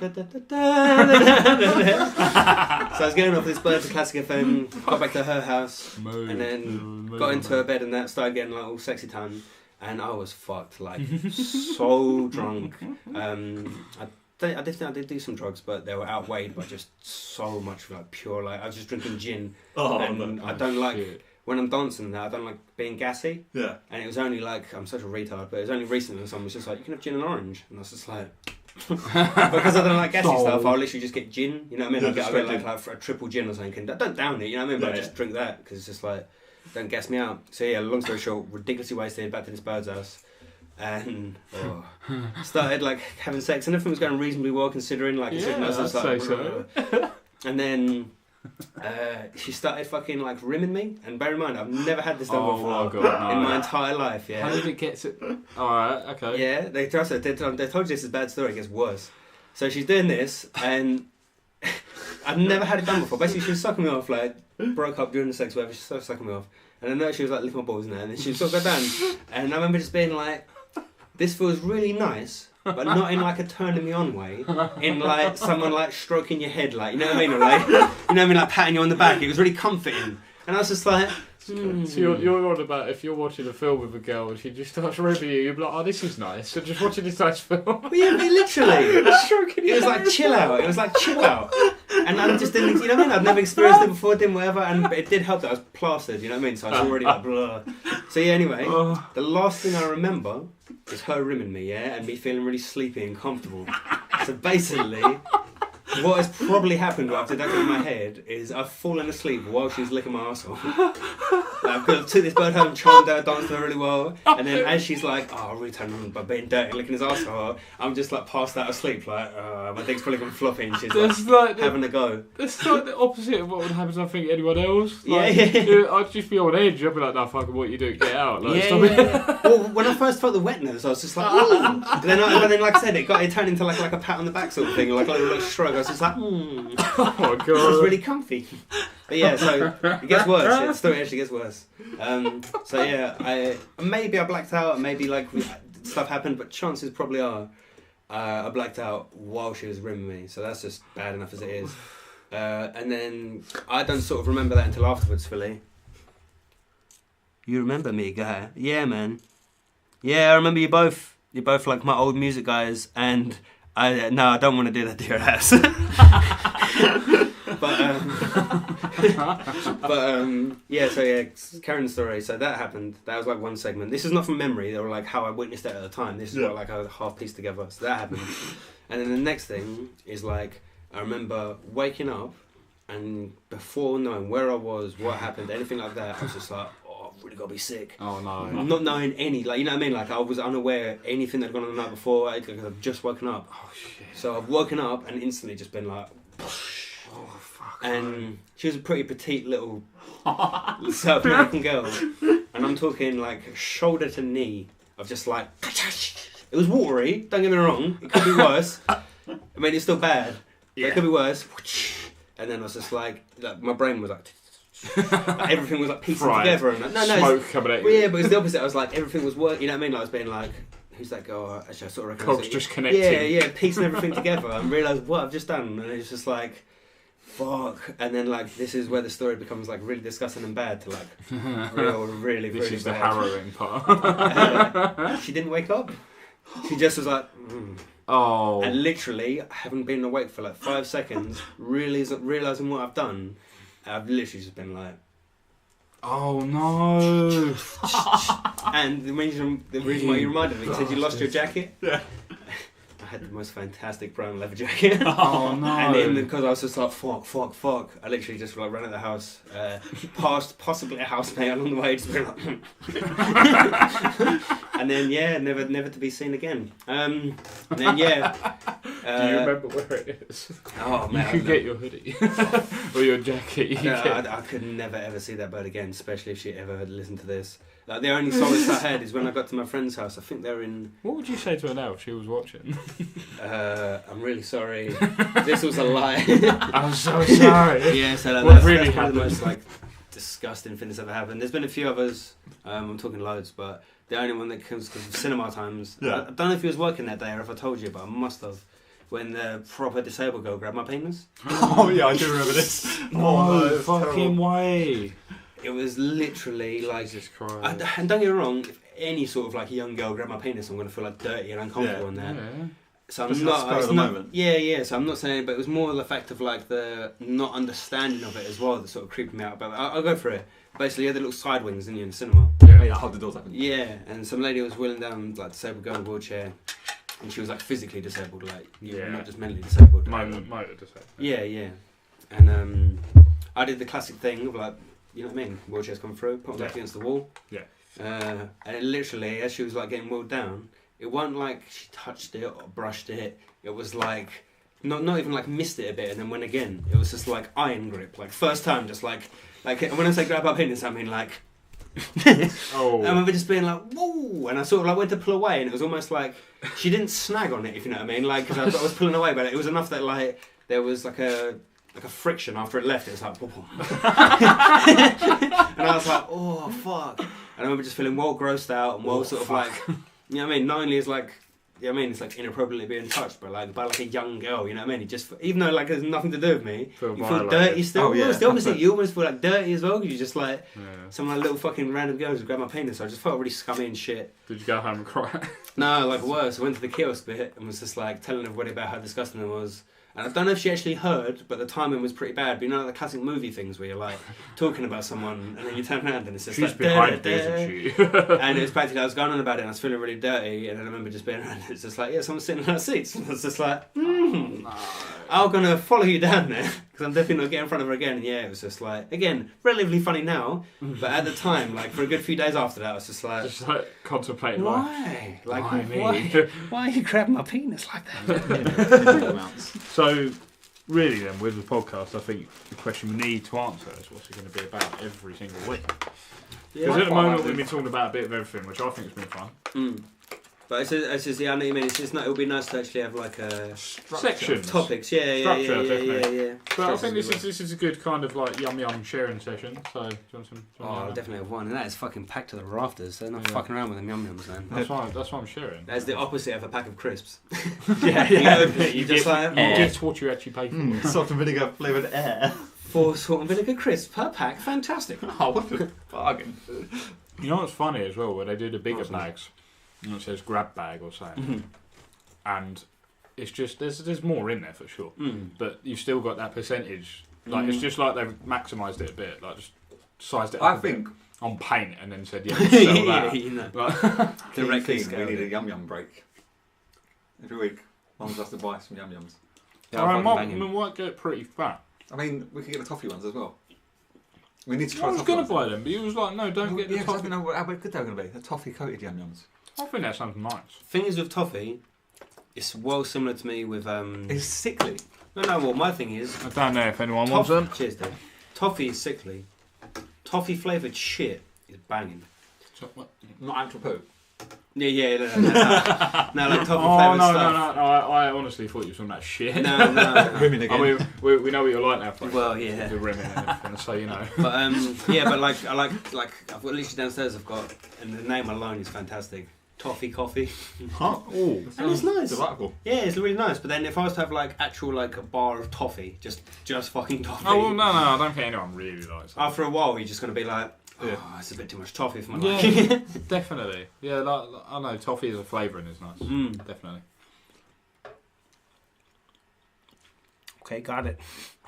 I was getting off this bird to Classic FM, got back to her house, and then got into her bed, and that started getting like all sexy time, and I was fucked, like so drunk. I did do some drugs, but they were outweighed by just so much like pure, like I was just drinking gin, and I don't like. Shit. When I'm dancing and that, I don't like being gassy. Yeah. And it was only like, I'm such a retard, but it was only recently someone was just like, you can have gin and orange. And I was just like, because I don't like gassy stuff, I'll literally just get gin, you know what I mean? I'll get like a triple gin or something. Don't down it, you know what I mean? But I just drink that, because it's just like, don't gas me out. So yeah, long story short, ridiculously wasted, back to this bird's house. And started like having sex, and everything was going reasonably well considering, like, and then she started fucking like rimming me, and bear in mind I've never had this done before in my entire life. Yeah. How did it get to? Alright, okay. Yeah, they told you this is a bad story. It gets worse. So she's doing this, and I've never had it done before. Basically, she was sucking me off, like broke up during the sex, whatever. She started sucking me off, and I know she was like licking my balls in there, and then she sort of got down, and I remember just being like, this feels really nice. But not in like a turning me on way, in like someone like stroking your head, like, you know what I mean, or like, you know what I mean, like patting you on the back. It was really comforting, and I was just like, So you're on about if you're watching a film with a girl and she just starts ribbing you, you're like, oh, this is nice. So just watching this nice film. Well, yeah, but literally, it was like chill out. It was like chill out, and I just didn't, you know what I mean. I'd never experienced it before, didn't whatever, and it did help that I was plastered, you know what I mean. So I was already like blah. So yeah, anyway, the last thing I remember is her rimming me, yeah, and me feeling really sleepy and comfortable. So basically, what has probably happened after that in my head is I've fallen asleep while she's licking my arsehole. I've took this bird home, charmed her, danced her really well, and then as she's like, oh, I'm really turned on by being dirty, licking his arsehole, I'm just like passed out asleep, like, my dick's probably gone floppy, and she's like having a go. That's like the opposite of what would happen to, I think, anyone else. Like, I'd just be on edge. I'd be like, no, fucking what you do, get out. Like, yeah. Well, when I first felt the wetness, I was just like, ooh. But then, like I said, it turned into like a pat on the back sort of thing, like a little shrug. I was just like, oh my god, it was really comfy. But yeah, so it gets worse. The story actually gets worse. So yeah, I blacked out, maybe like stuff happened, but chances probably are I blacked out while she was rimming me. So that's just bad enough as it is. And then I don't sort of remember that until afterwards, Philly. You remember me, guy? Yeah, man. Yeah, I remember you both. You're both like my old music guys, and I don't want to do that to your ass. Karen's story. So that happened. That was like one segment. This is not from memory. They were like how I witnessed it at the time. This is what like I half pieced together. So that happened. And then the next thing is like I remember waking up, and before knowing where I was, what happened, anything like that, I was just like, oh, I've really got to be sick. Oh no. Not knowing any, like, you know what I mean? Like I was unaware of anything that had gone on the night before. Because I've just woken up. Oh shit. So I've woken up and instantly just been like, oh fuck. And she was a pretty petite little South American girl, and I'm talking like shoulder to knee of just like, it was watery, don't get me wrong, it could be worse. I mean, it's still bad, but it could be worse. And then I was just like my brain was like everything was like piecing together, and smoke coming out. Well, yeah, but it's the opposite. I was like, everything was working, you know what I mean? Like I was being like, who's that girl? Actually, I sort of recognise. Cogs just connecting. Yeah, piecing everything together and realised what I've just done, and it's just like, fuck. And then like this is where the story becomes like really disgusting and bad to like really this is bad. The harrowing part. She didn't wake up. She just was like, oh. And literally, I haven't been awake for like 5 seconds, realising what I've done. I've literally just been like, oh no. And the reason why you reminded me, you said you lost your jacket? Yeah. I had the most fantastic brown leather jacket. Oh no. And then because I was just like, fuck, I literally just like ran at the house, past possibly a housemate along the way, just been like, and then never to be seen again. And then do you remember where it is? Oh man, you could get your hoodie or your jacket. I could never ever see that bird again, especially if she ever listened to this. Like the only solace I had is when I got to my friend's house. I think they're in. What would you say to her now if she was watching? I'm really sorry. This was a lie. I'm so sorry. Yeah, so what that's really one of happened? the most like disgusting thing that's ever happened. There's been a few others. I'm talking loads, but the only one that comes because of cinema times. Yeah. I don't know if he was working that day or if I told you, but I must have. When the proper disabled girl grabbed my penis. Oh yeah, I do remember this. No fucking way. It was literally like, Jesus Christ. and don't get me wrong, if any sort of like young girl grabbed my penis, I'm going to feel like dirty and uncomfortable in there. Yeah. So I'm Just not, spur of it's the not moment. yeah, so I'm not saying, but it was more the fact of like the not understanding of it as well that sort of creeped me out. But I'll go for it. Basically, you had the little side wings, didn't you, in the cinema? Yeah, hold the doors open. Yeah, and some lady was wheeling down like disabled girl in a wheelchair, and she was like physically disabled, like not just mentally disabled. Motor disabled. Yeah, and I did the classic thing of like, you know what I mean, wheelchairs come through, put them back against the wall. Yeah. And it literally, as she was like getting wheeled down, it wasn't like she touched it or brushed it. It was like not even like missed it a bit and then went again. It was just like iron grip, like first time, just like when I say grab up penis, I mean like. Oh. I remember just being like, whoa, and I sort of like went to pull away, and it was almost like she didn't snag on it, if you know what I mean, like because I was pulling away, but it was enough that like there was like a friction after it left. It was like, boom. And I was like, oh fuck, and I remember just feeling well grossed out and well sort of like, you know what I mean, not only is like. You know what I mean? It's like inappropriately being touched by like a young girl, you know what I mean? It just, even though like there's nothing to do with me, you feel dirty still. Oh, yeah. It's the opposite, you almost feel like dirty as well, because you just like, some like little fucking random girls who grab my penis, so I just felt really scummy and shit. Did you go home and cry? No, like worse, I went to the kiosk bit and was just like telling everybody about how disgusting it was. And I don't know if she actually heard, but the timing was pretty bad. But you know, like the classic movie things where you're like talking about someone and then you turn around and it's just She's like behind this, isn't she? And it was practically I was going on about it and I was feeling really dirty. And then I remember just being around. It's just like, yeah, someone's sitting in our seats. And I was just like, I'm gonna follow you down there because I'm definitely not getting in front of her again. And yeah, it was just like, again, relatively funny now, but at the time, like for a good few days after that, I was just like contemplating why? Like, why are you grabbing my penis like that? So, really, then, with the podcast, I think the question we need to answer is what's it going to be about every single week? Because at the moment, we've been talking about a bit of everything, which I think has been fun. But it's just, yeah, I know what you mean. It's just not. It would be nice to actually have like a section topics. Yeah. But I think this is a good kind of like yum sharing session. So, do you want some? I'll definitely have one, and that is fucking packed to the rafters. They're not fucking around with them yum-yums, man. That's why I'm sharing. That's the opposite of a pack of crisps. You just like get what you actually pay for. Salt and vinegar flavoured air. 4 salt and vinegar crisps per pack. Fantastic. Oh, what a bargain! You know what's funny as well? Where they do the bigger bags. And it says grab bag or something, and it's just there's more in there for sure, but you've still got that percentage. Like it's just like they've maximised it a bit, like just sized it up. I think on paint and then said, yeah, we'll sell that. You know. Directly, we need a yum break every week. One of us to buy some yums. Yeah, I might get pretty fat. I mean, we could get the toffee ones as well. We need to try. I was going to buy them, but he was like, no, don't get the toffee. I don't know how good they're going to be. The toffee coated yums. I think that sounds nice. Thing is with toffee, it's well similar to me with It's sickly. No. What my thing is, I don't know if anyone wants them. Cheers, Dave. Toffee is sickly. Toffee flavoured shit is banging. So, what? Not actual poo. Yeah. No, like toffee flavoured stuff. No. I honestly thought you were talking about shit. No. Rimming again. I mean, we know what you're like now, Frank. Well, yeah. The rimming and everything, so you know. But yeah, but like I like I've got literally downstairs. I've got, and the name alone is fantastic. toffee coffee. Oh, and it's nice. Delightful. Yeah, it's really nice. But then if I was to have like actual like a bar of toffee, just fucking toffee. Oh well, no, I don't think anyone really likes that. After a while, you're just gonna be like, it's a bit too much toffee for my liking. Definitely. Yeah, like, I know toffee as a flavouring is nice. Definitely. Okay, got it.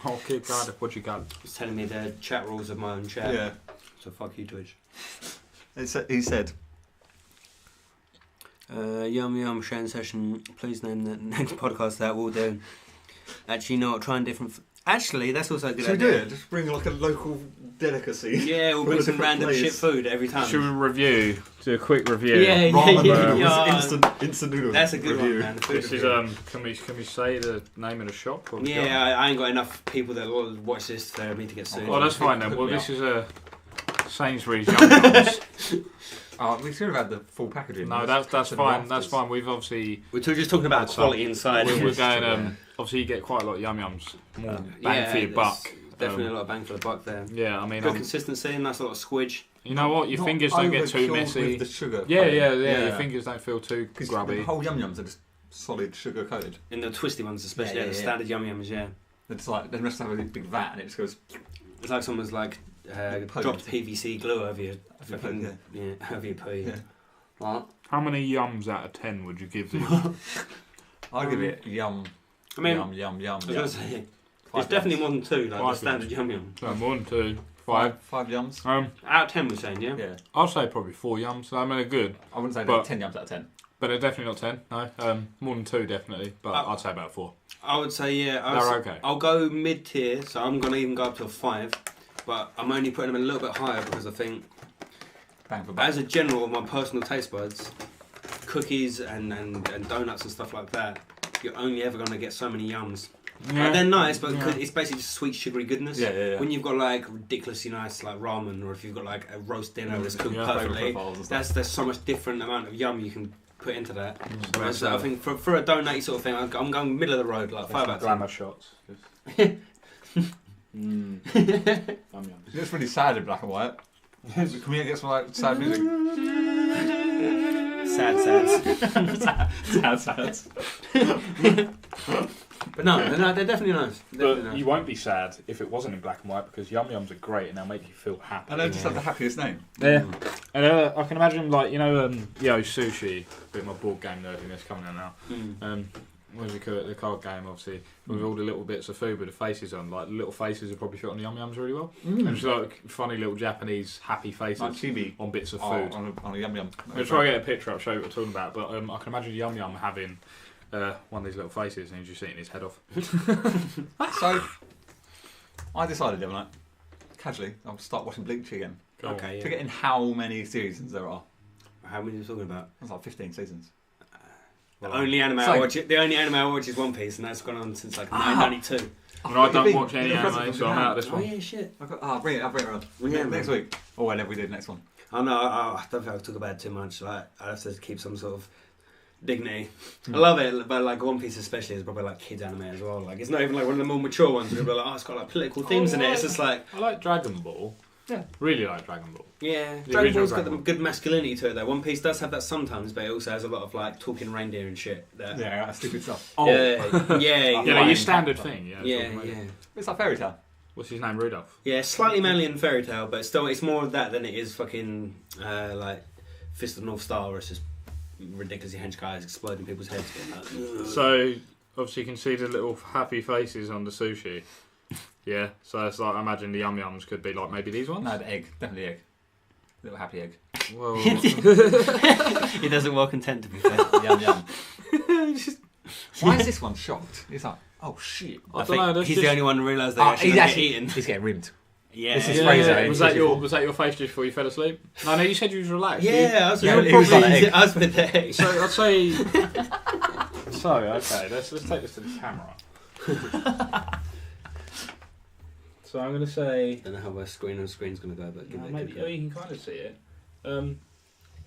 Okay, got it. What you got? He's telling me the chat rules of my own chat. Yeah. So fuck you, Twitch. He said. Yum sharing session. Please name the next podcast that we'll do. Actually, no, try and different. Actually, that's also a good idea. Should we do it? Just bring like a local delicacy. Yeah, we'll bring some random shit food every time. Should we do a quick review? Yeah. Instant noodles. That's a good one, man. This is Can we say the name of the shop? Yeah, I ain't got enough people that will watch this for me to get sued. Oh, that's fine then. Well, this is a Sainsbury's Yum Yums. Oh, we should have had the full packaging. No, that's fine. That's fine. We've obviously we're just talking about quality inside. We're going. Obviously, you get quite a lot of Yum Yums. More bang for your buck. Definitely a lot of bang for the buck there. Yeah, I mean, good consistency, nice a lot of squidge. You know what? Your fingers don't get too messy. With the sugar. Yeah. Your fingers don't feel too grubby. The whole Yum Yums are just solid sugar coated. In the twisty ones, especially the standard Yum Yums, They're just like they must have a big vat and it just goes. It's like someone's like dropped PVC glue over your fucking over your poo. Yeah. What? How many yums out of 10 would you give these? I'd give it yum. I mean, yum. I was going to say, it's definitely more than 2, like the standard Yum Yum. More than 2. 5 yums. Out of 10 we're saying, yeah? Yeah. I'll say probably 4 yums. I mean, they're good. I wouldn't say they're 10 yums out of 10. But they're definitely not 10, no. More than 2, definitely. But I'd say about 4. I would say, they're okay. I'll go mid-tier, so I'm going to even go up to a 5. But I'm only putting them a little bit higher because I think, as a general, my personal taste buds, cookies and donuts and stuff like that, you're only ever going to get so many yums. Yeah. Like, they're nice, but it's basically just sweet, sugary goodness. Yeah. When you've got like ridiculously nice like ramen, or if you've got like a roast dinner that's cooked perfectly, there's so much different amount of yum you can put into that. So I think for a donut sort of thing, I'm going middle of the road, like 5 out of 10. Glamour shots. It's really sad in black and white. Can we get some like sad music? Sad. But no, they're definitely nice. You won't be sad if it wasn't in black and white because Yum Yums are great and they'll make you feel happy. And they just have the happiest name. Yeah. And I can imagine, like, Sushi, a bit of my board game nerdiness coming out now. What do we call it? The card game, obviously, with all the little bits of food with the faces on. Like, the little faces are probably fit on the Yum Yums really well. And it's like funny little Japanese happy faces like chibi on bits of food. On a Yum Yum. I'm going to try to get a picture up, show you what we're talking about. But I can imagine Yum Yum having one of these little faces and he's just eating his head off. So, I decided the other night, casually, I'll start watching Bleach again. Cool. Okay, yeah. Forgetting how many seasons there are. How many are you talking about? It's like 15 seasons. The only anime I watch is One Piece, and that's gone on since like 1992. I don't watch any anime, so I'm out of this one. Oh yeah, shit. I'll bring it around. Next week. Or whenever we do the next one. Oh no, I don't think I'll talk about it too much. Like, I have to keep some sort of dignity. I love it, but like One Piece especially is probably like kids anime as well. Like, it's not even like one of the more mature ones where people are like, it's got like political themes in it. It's just like, I like Dragon Ball. Yeah. Really like Dragon Ball. Yeah, Dragon Ball's got the good masculinity to it though. One Piece does have that sometimes, but it also has a lot of like talking reindeer and shit. Yeah, stupid stuff. Oh. Yeah, your standard thing. Yeah. It's like Fairy Tail. What's his name? Rudolph. Yeah, slightly manly in Fairy Tail, but still, it's more of that than it is fucking like Fist of the North Star, where it's just ridiculously hench guys exploding people's heads. So obviously you can see the little happy faces on the sushi. Yeah, so it's like, I imagine the Yum Yums could be like maybe these ones? No, the egg. Definitely egg. Little happy egg. Well, he doesn't well content to be fair. Yum. Why is this one shocked? He's like, oh shit. I think he's the only one who realised that he's actually eaten. He's getting rimmed. Yeah. This is Fraser. Was that your face just before you fell asleep? No, you said you was relaxed. Yeah, I was with the egg. So I'd say. Okay, let's take this to the camera. So I'm going to say... I don't know how my screen's going to go, but... maybe you can kind of see it.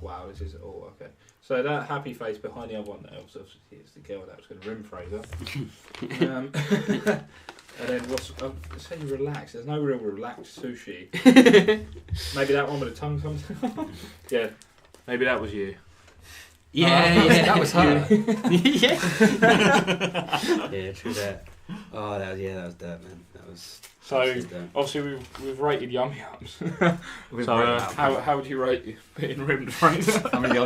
Wow, this is... Oh, okay. So that happy face behind the other one there, obviously it's the girl that was going to rim Fraser. And then let's say relax. There's no real relaxed sushi. Maybe that one with the tongue comes out. Yeah, maybe that was you. Yeah, that was her. Yeah, true that. Oh, that was dirt, man. That was. So obviously we've rated Yum Yums. So how would you rate being rimmed, Frank? How many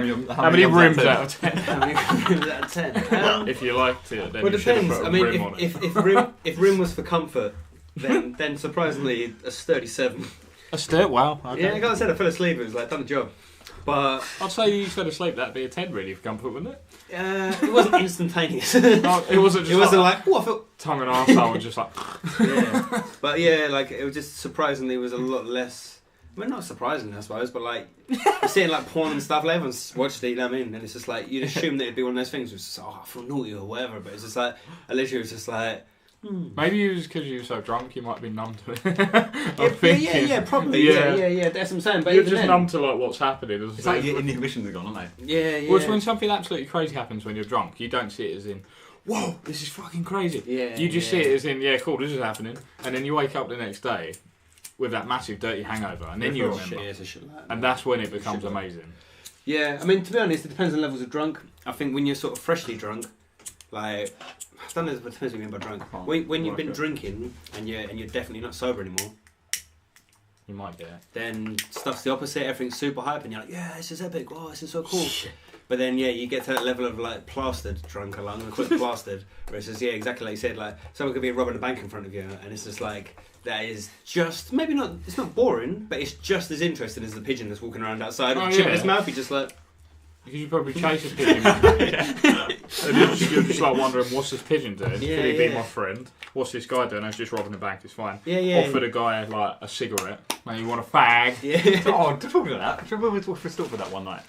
rims out of 10? How many rims out of 10? If you liked it, then well, you should have depends. put I a mean, rim on it. if rim was for comfort, then surprisingly a sturdy 7. A sturdy, wow. Okay. Yeah, like I said, I fell asleep. It was like done the job. But I'd say you fell asleep. That'd be a 10 really for comfort, wouldn't it? it wasn't instantaneous. No, it wasn't. Just it wasn't like oh, I felt tongue and arsehole and just like. Yeah, but yeah, like it was just surprisingly was a lot less. I mean, not surprisingly, I suppose, but like you're seeing like porn and stuff. Like everyone's watched it, you know what I mean? And it's just like you'd assume that it'd be one of those things. Which is just, I feel naughty or whatever. But it's just like I literally was just like. Maybe it was because you were so drunk, you might have been numb to it. Yeah, probably. Yeah. That's what I'm saying. But you're just numb to like what's happening. It's like your inhibitions are gone, aren't they? Yeah. Well, it's when something absolutely crazy happens when you're drunk. You don't see it as in, whoa, this is fucking crazy. Yeah. You just see it as in, yeah, cool, this is happening. And then you wake up the next day with that massive dirty hangover, and then you remember. And that's when it becomes amazing. Yeah, I mean, to be honest, it depends on levels of drunk. I think when you're sort of freshly drunk, like I don't know what depends what you mean by drunk. When you've been drinking and you're definitely not sober anymore, you might get it. Then stuff's the opposite. Everything's super hype, and you're like, yeah, this is epic. Wow, this is so cool. But then you get to that level of like plastered drunk. I'm gonna call it plastered, where it's just exactly like you said. Like someone could be robbing a bank in front of you, and it's just like that is just maybe not. It's not boring, but it's just as interesting as the pigeon that's walking around outside with chip in his mouth. You just like. Because you probably chase a pigeon. And you're just like wondering, what's this pigeon doing? Could he be my friend? What's this guy doing? He's just robbing a bank, it's fine. Offered a guy like a cigarette. Now you want a fag? Yeah. Oh, talking about that, do you remember we stood for that one night?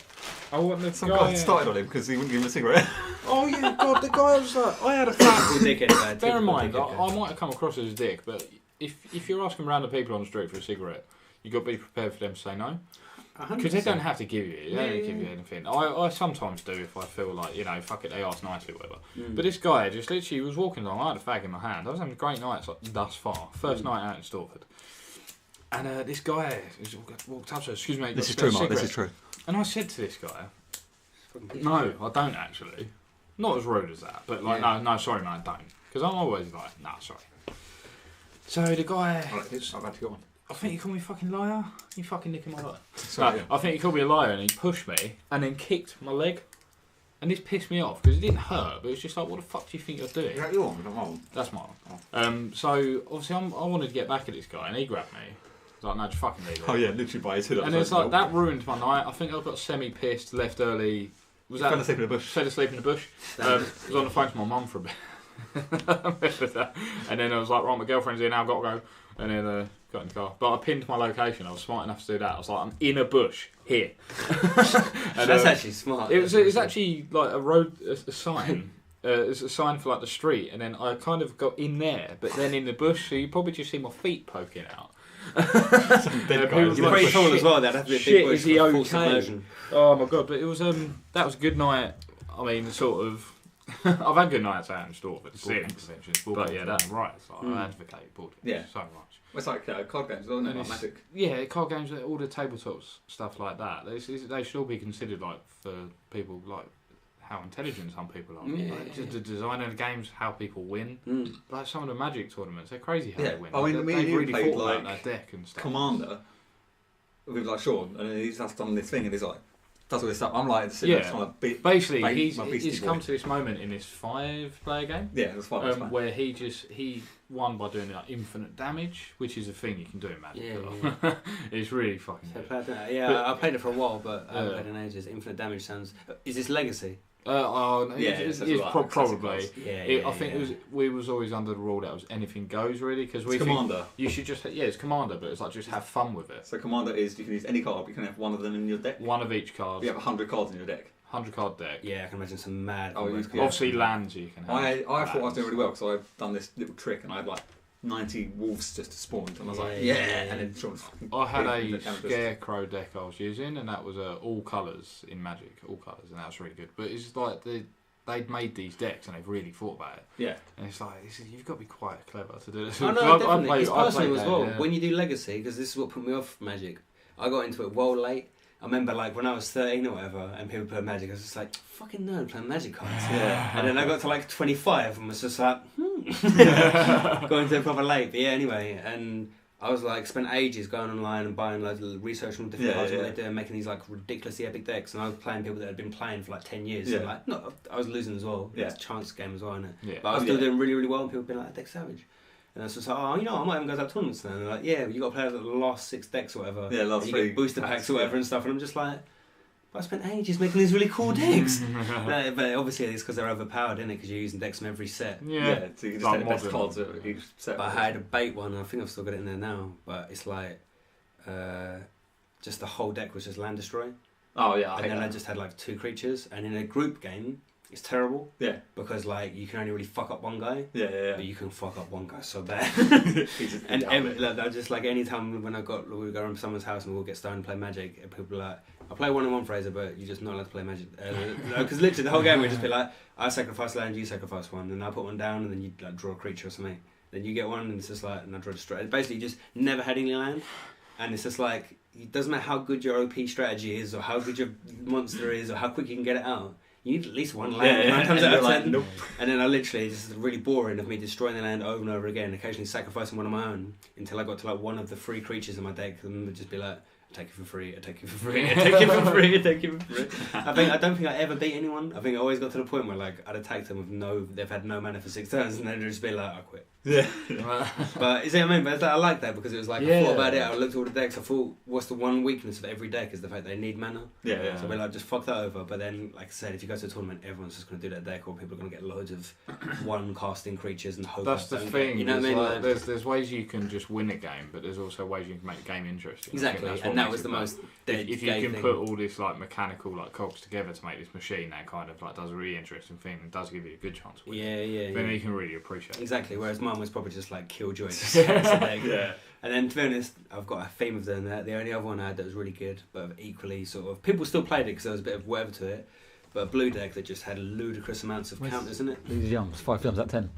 I wanted some guy started on him because he wouldn't give him a cigarette. Oh yeah, God, the guy was like, I had a fag. Bear in mind, I might have come across as a dick, but if you're asking random people on the street for a cigarette, you've got to be prepared for them to say no. Because they don't have to give you, they don't give you anything. I sometimes do if I feel like, fuck it, they ask nicely or whatever. But this guy just literally was walking along, I had a fag in my hand. I was having great nights like, thus far. First night out in Stortford. And this guy walked up to us, excuse me. This is true, Mark, this is true. And I said to this guy, no, I don't actually. Not as rude as that, but like, no, sorry man, I don't. Because I'm always like, nah, sorry. So the guy... I've had to go on. I think you called me a fucking liar. You fucking nicking my life. Sorry, I think he called me a liar and he pushed me and then kicked my leg. And this pissed me off because it didn't hurt, but it's just like, what the fuck do you think you're doing? Is that your one? That's mine. Oh. So obviously I wanted to get back at this guy and he grabbed me. I was like, no, just fucking leave it. Oh yeah, literally by his hood. And it's like, that ruined my night. I think I got semi-pissed, left early. Fell asleep in the bush. Fell asleep in the bush. I was on the phone to my mum for a bit. And then I was like, right, my girlfriend's here now, I've got to go. And then got in the car. But I pinned my location. I was smart enough to do that. I was like, I'm in a bush here. And, that's actually smart. It was actually like a sign. It's a sign for like the street. And then I kind of got in there, but then in the bush, so you probably just see my feet poking out. You're pretty tall as well. That'd have to be a big bush. Is he okay? Oh my god! But it was that was a good night. I mean, sort of. I've had good nights out in Stortford, seeing conventions, but yeah, that's right. It's like, I advocate board games so much. It's like card games, isn't it? Like Magic. Yeah, card games, all the tabletop stuff like that. They should all be considered like for people like how intelligent some people are. Yeah. Like, just the design of the games, how people win. Like some of the Magic tournaments, they're crazy how they win. I mean, they really played thought like about their deck and stuff. Commander with like Sean, and he's just done this thing, and he's like. Does all this stuff. I'm like, basically, he's come to this moment in this 5-player game. Yeah, it's 5 where he won by doing like infinite damage, which is a thing you can do in Magic. Yeah. It's really fucking good. I played it for a while, but I haven't played in ages. Infinite damage sounds. Is this Legacy? It's probably. I think we was always under the rule that it was anything goes really because we Commander. You should just it's Commander, but it's like just have fun with it. So Commander is you can use any card, but you can have one of them in your deck. One of each card. You have 100 cards in your deck. 100 card deck. Yeah, I can imagine some mad. Obviously lands you can have. I thought I was doing really well because I've done this little trick and I had like 90 wolves just spawned and I was like and then I had a scarecrow deck I was using and that was all colours in Magic, all colours, and that was really good. But it's like they'd made these decks and they've really thought about it. Yeah. And it's like you've got to be quite clever to do this. Oh no, definitely. It's personal as well. When you do Legacy, because this is what put me off Magic. I got into it well late. I remember like when I was 13 or whatever, and people played Magic, I was just like, fucking nerd playing Magic cards. Yeah. And then I got to like 25 and was just like, going to proper late. But yeah, anyway, and I was like, spent ages going online and buying loads of research on different cards, what they do, and making these like ridiculously epic decks. And I was playing people that had been playing for like 10 years. Yeah. So, like, no, I was losing as well. Yeah. It's a chance game as well, isn't it? Yeah. But I was still doing really, really well, and people being like, that deck's savage. And I was just like, oh, you know, I might even go to that tournament now. And they're like, yeah, but you got to play the last 6 decks or whatever. Yeah, last and you 3 get booster packs or whatever and stuff. And I'm just like, but I spent ages making these really cool decks. But obviously it's because they're overpowered, isn't it? Because you're using decks from every set. Yeah, so you can just like take the best cards of each set. But I had a bait one, and I think I've still got it in there now. But it's like, just the whole deck was just land destroy. Oh yeah, and then I just had like 2 creatures. And in a group game, it's terrible. Yeah. Because like you can only really fuck up one guy. Yeah. But you can fuck up one guy so bad. And like, just like any time when we go around to someone's house and we'll get stoned and play Magic, and people are like, I play 1-on-1 Fraser, but you're just not allowed to play Magic. Because literally the whole game would just be like, I sacrifice land, you sacrifice one, and I put one down, and then you like draw a creature or something. Then you get one, and it's just like, and I draw a destroy. Basically, you just never had any land, and it's just like, it doesn't matter how good your OP strategy is, or how good your monster is, or how quick you can get it out. You need at least one land 9 times out of 10. Nope. And then I literally, just really boring of me destroying the land over and over again, occasionally sacrificing one of my own until I got to like one of the 3 creatures in my deck, and would just be like, I take it for free, I take it for free, I take it for free, I take it for free. I don't think I ever beat anyone. I think I always got to the point where like I'd attack them with they've had no mana for 6 turns, and then they'd just be like, I quit. Yeah. But you see what I mean? But I like that because it was like, I thought about it, I looked at all the decks, I thought, what's the one weakness of every deck is the fact they need mana. Yeah. So we're like, just fuck that over. But then, like I said, if you go to a tournament, everyone's just going to do that deck, or people are going to get loads of one casting creatures and hope. That's the thing. You know what I mean? Like, there's ways you can just win a game, but there's also ways you can make the game interesting. Exactly, and that was the most. If you can put all this like mechanical like cogs together to make this machine that kind of like does a really interesting thing and does give you a good chance to win. Then you can really appreciate it. Exactly. Whereas mine was probably just like killjoy. Yeah. And then to be honest, I've got a theme of them. The only other one I had that was really good, but equally sort of people still played it because there was a bit of whatever to it. But a blue deck that just had ludicrous amounts of counters in it. These Yums, 5 Yums out of 10.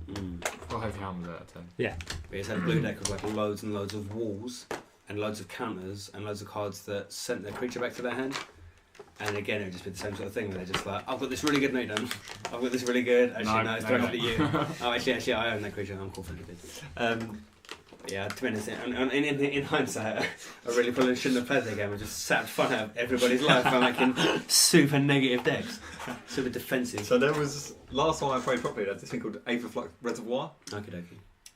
5 Yums out of 10. Yeah. But it's had a blue deck with like loads and loads of walls and loads of counters and loads of cards that sent their creature back to their hand. And again, it would just be the same sort of thing where they're just like, I've got this really good mate done. I've got this really good. Actually, no, it's directed at you. Oh, actually, I own that creature. I'm cool for it. Yeah, to be honest, in hindsight, I really probably shouldn't have played the game. I just sat fun out of everybody's life by making super negative decks, super defensive. So there was, last time I played properly, there was this thing called Aetherflux Reservoir. Okie.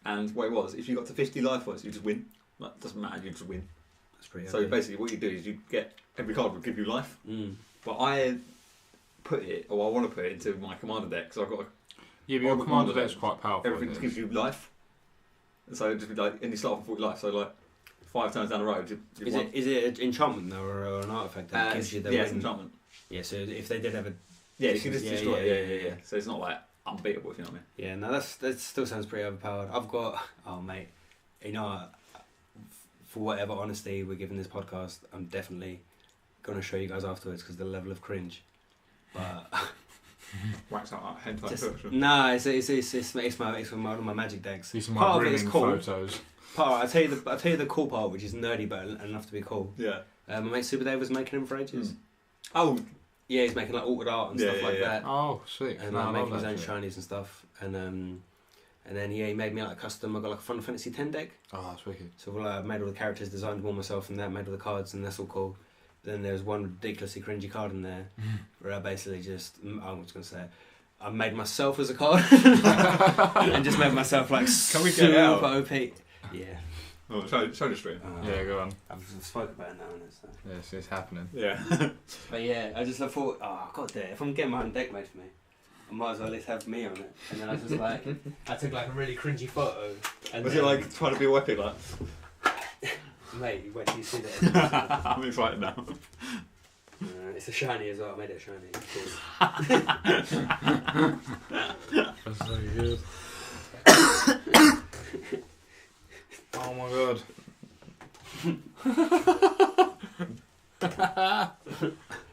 And what it was, if you got to 50 life points, you just win. Like, it doesn't matter, you just win. That's pretty. So basically, what you do is you get, every card will give you life. But I put it, or I want to put it into my commander deck, so I've got. Yeah, but your commander deck's quite powerful. Everything gives you life. So it'd just be like, and you start off with 40 life, so like 5 turns down the road. Is it an enchantment though, or an artifact that gives you the win? Yeah, it's enchantment. Yeah, so if they did have a. Yeah, you can just destroy it. Yeah. So it's not like unbeatable, if you know what I mean. Yeah, no, that still sounds pretty overpowered. I've got. Oh, mate. You know, for whatever honesty we're giving this podcast, I'm definitely going to show you guys afterwards because the level of cringe. But. Wax out that hentai picture. No, it's one of my Magic decks. These are my rimming photos. I'll tell you the cool part, which is nerdy but enough to be cool. Yeah. My mate Super Dave was making them for ages. Oh. Yeah, he's making like altered art and stuff like that. Oh, sick. And like making his own shinies and stuff. And then he made me like a custom. I got like a Final Fantasy X deck. Oh, that's wicked. So I made all the characters, designed them all myself, and that made all the cards, and that's all cool. Then there's one ridiculously cringy card in there where I basically just, I'm just going to say it, I made myself as a card and just made myself like super OP. Yeah. Oh, show the stream. Yeah, go on. I've spoken about it now. So. Yes, it's happening. Yeah. But yeah, I thought, oh, God damn, if I'm getting my own deck made for me, I might as well at least have me on it. And then I was just like, I took like a really cringy photo. And was it like trying to be a weapon like? Mate, wait till you see that. I'm excited now. It's a shiny as well. I made it shiny. That's so good. Oh my god.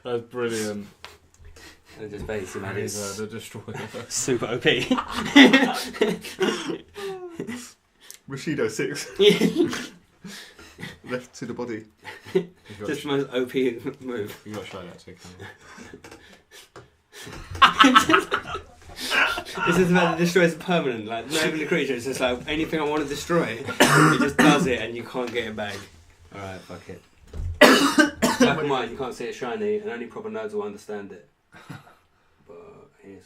That's brilliant. And just basically made it the destroyer. Super OP. Rashido 6. Left to the body. Just the most OP move. You got to show that to camera. This is about to destroy. It's permanent. Like not even a creature. It's just like anything I want to destroy, it just does it, and you can't get it back. All right, fuck it. Black and white, you can't see it shiny, and only proper nerds will understand it. But here's.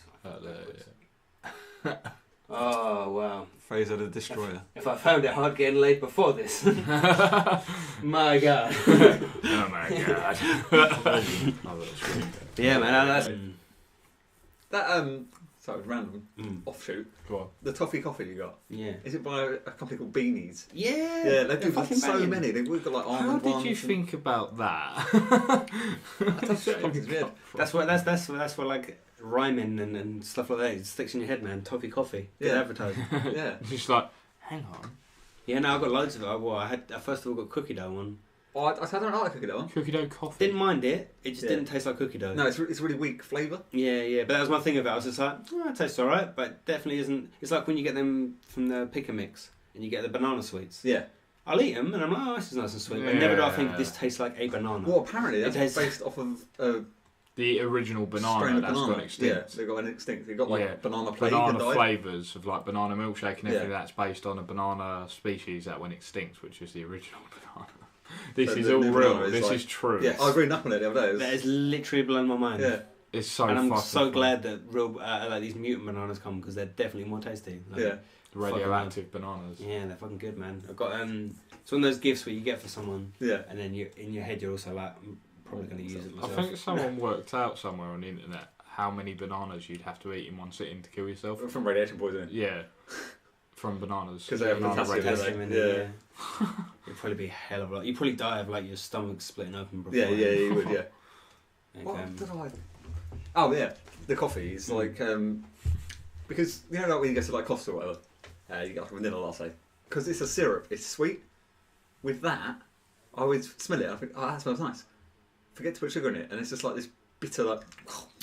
Oh wow. Fraser the Destroyer. If I found it hard getting laid before this. My God. Oh my God. Yeah, man. That's... Sorry, random offshoot. Go on. The toffee coffee you got. Yeah. Is it by a company called Beanies? Yeah. Yeah, they do fucking so banging. many. We've got like How almond did ones you and- think about that? Company's weird. That's what like rhyming and stuff like that. It sticks in your head, man. Toffee coffee. Good Yeah. advertising. Yeah. It's just like, hang on. Yeah, no, I got loads of it. I first of all got cookie dough one. Oh, I don't like cookie dough one. Cookie dough coffee. Didn't mind it. It just Yeah. didn't taste like cookie dough. No, it's really weak flavour. Yeah. But that was my thing of it. I was just like, oh, it tastes alright, but definitely isn't. It's like when you get them from the pick and mix and you get the banana sweets. Yeah. I'll eat them and I'm like, oh, this is nice and sweet. But never do I think this tastes like a banana. Well, apparently It that's tastes- based off of The original strain banana of that's banana. gone extinct. Yeah, they got an extinct. They got like banana plague Banana and died. flavours of like banana milkshake and everything Yeah. that's based on a banana species that went extinct, which is the original banana. This So is the all new real. banana is This like- is true. Yeah, I was reading up on it the other day. That has literally blown my mind. Yeah. It's so and I'm fucking so funny. glad that real like these mutant bananas come because they're definitely more tasty. Like, Yeah. Radioactive bananas. Yeah, they're fucking good, man. I've got it's one of those gifts where you get for someone, Yeah. and then you in your head you're also like, I'm probably going to use it I myself. think someone worked out somewhere on the internet how many bananas you'd have to eat in one sitting to kill yourself. From radiation poisoning. Yeah. From bananas. 'Cause they have Banana potassium, radiation. Potassium in Yeah. it, yeah. It'd probably be a hell of a lot. You'd probably die of like your stomach splitting open before. Yeah, you would, yeah. Like, What did I... Oh, yeah. The coffee is like... because, you know, like when you go to like Costa or whatever, you get like a vanilla latte. Because it's a syrup, it's sweet. With that, I always smell it and I think, oh, that smells nice. Forget to put sugar in it, and it's just like this bitter, like...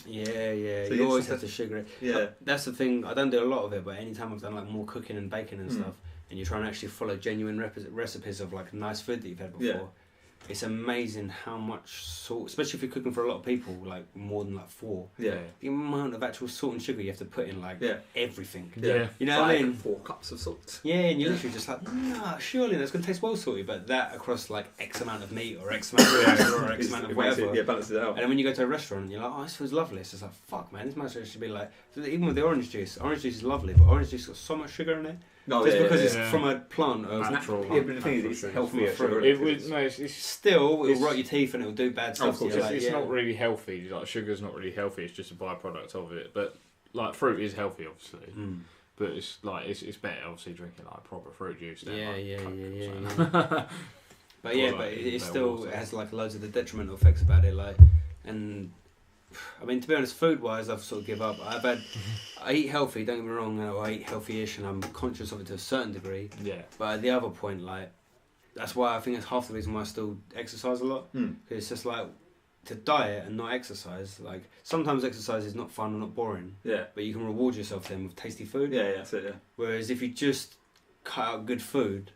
yeah. So you you always just have to sugar it. Yeah. That's the thing. I don't do a lot of it, but anytime I've done like more cooking and baking and stuff, and you're trying to actually follow genuine recipes of like nice food that you've had before, Yeah. it's amazing how much salt, especially if you're cooking for a lot of people, like more than like 4. Yeah. The amount of actual salt and sugar you have to put in, like everything. Yeah. You know what I mean? 4 cups of salt. Yeah, and you're literally just like, nah, surely that's going to taste well salty, but that across like X amount of meat or X amount of sugar or X amount of whatever. Yeah, balance it out. And then when you go to a restaurant, you're like, oh, this feels lovely. It's just like, fuck, man, this might actually be like, even with the orange juice is lovely, but orange juice got so much sugar in it. No, Just yeah, because yeah, it's yeah. from a plant of Natural. Yeah, but the thing is, it's Natural healthier fruit. sugar. It would, no, it's still, it'll it's- rot your teeth and it'll do bad stuff. of course, to you, It's, like, it's yeah. not really healthy. Like sugar's not really healthy. It's just a byproduct of it. But like fruit is healthy, obviously. But it's like it's better, obviously, drinking like proper fruit juice. Than, Yeah, like, yeah, Coke yeah, or yeah, something. But yeah, Or, but like, it better still water. it has like loads of the detrimental effects about it. Like, and I mean, to be honest, food wise, I've sort of give up. I eat healthy. Don't get me wrong. I eat healthy-ish, and I'm conscious of it to a certain degree. Yeah. But at the other point, like, that's why I think it's half the reason why I still exercise a lot. Mm. Because it's just like to diet and not exercise. Like sometimes exercise is not fun or not boring, Yeah. but you can reward yourself then with tasty food. Yeah, that's it, yeah. Whereas if you just cut out good food,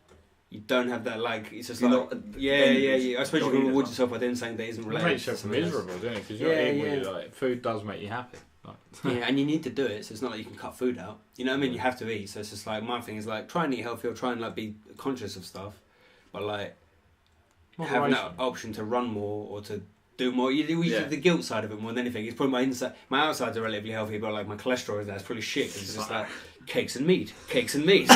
you don't have that, like, it's just You're like, not- yeah. I suppose you not can eating reward as yourself by doing something that isn't It related makes to you something else. miserable, doesn't it? Because you're Yeah, eating yeah. with it, like food does make you happy. Like, Yeah, and you need to do it, so it's not like you can cut food out. You know what I mean? You have to eat, so it's just like, my thing is like, try and eat healthy or try and like be conscious of stuff, but like, having that option to run more or to do more, you have the guilt side of it more than anything. It's probably my inside, my outsides are relatively healthy, but like my cholesterol is that's pretty shit. 'Cause it's just like cakes and meat, and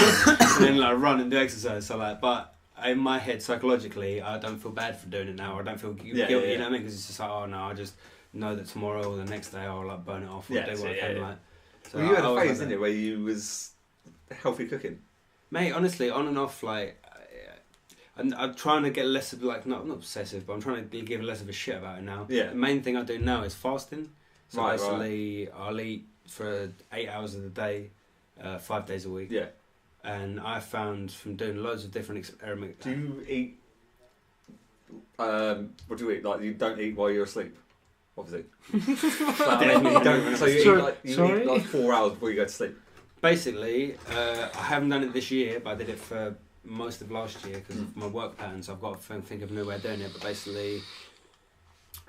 then like run and do exercise. So like, but in my head psychologically, I don't feel bad for doing it now. I don't feel guilty. You know what I mean? Because it's just like, oh no, I just know that tomorrow or the next day I'll like burn it off or do what I can. Like, so Well, you had I a always phase, had didn't you, where you was healthy cooking? Mate, honestly, on and off, like, I'm trying to get less of, like, not obsessive, but I'm trying to give less of a shit about it now. Yeah. The main thing I do now is fasting. So Right, basically, I'll eat for 8 hours of the day, 5 days a week. Yeah. And I found from doing loads of different experiments. Do you eat... what do you eat? Like, you don't eat while you're asleep, obviously. Definitely don't. So you Sorry? eat like 4 hours before you go to sleep? Basically, I haven't done it this year, but I did it for most of last year because of my work patterns. I've got to think of a new way of doing it. But basically,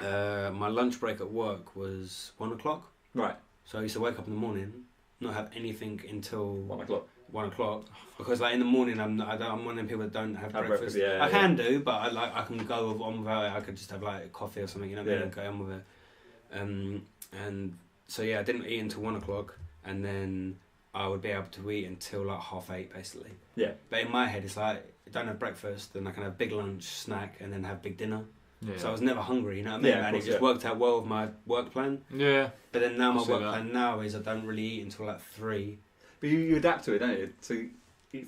my lunch break at work was 1 o'clock. Right. So I used to wake up in the morning, not have anything until 1 o'clock. 1 o'clock, because like in the morning I'm one of them people that don't have breakfast. Yeah, I can do, but I can go on without it. I could just have like coffee or something, you know what I mean, and go on with it. And so I didn't eat until 1 o'clock, and then I would be able to eat until like 8:30 basically. Yeah. But in my head it's like I don't have breakfast, then I can have big lunch, snack, and then have big dinner. Yeah. So I was never hungry, you know what I mean? Yeah, and it just worked out well with my work plan. Yeah. But then now my work plan now is I don't really eat until like 3. But you adapt to it, don't you?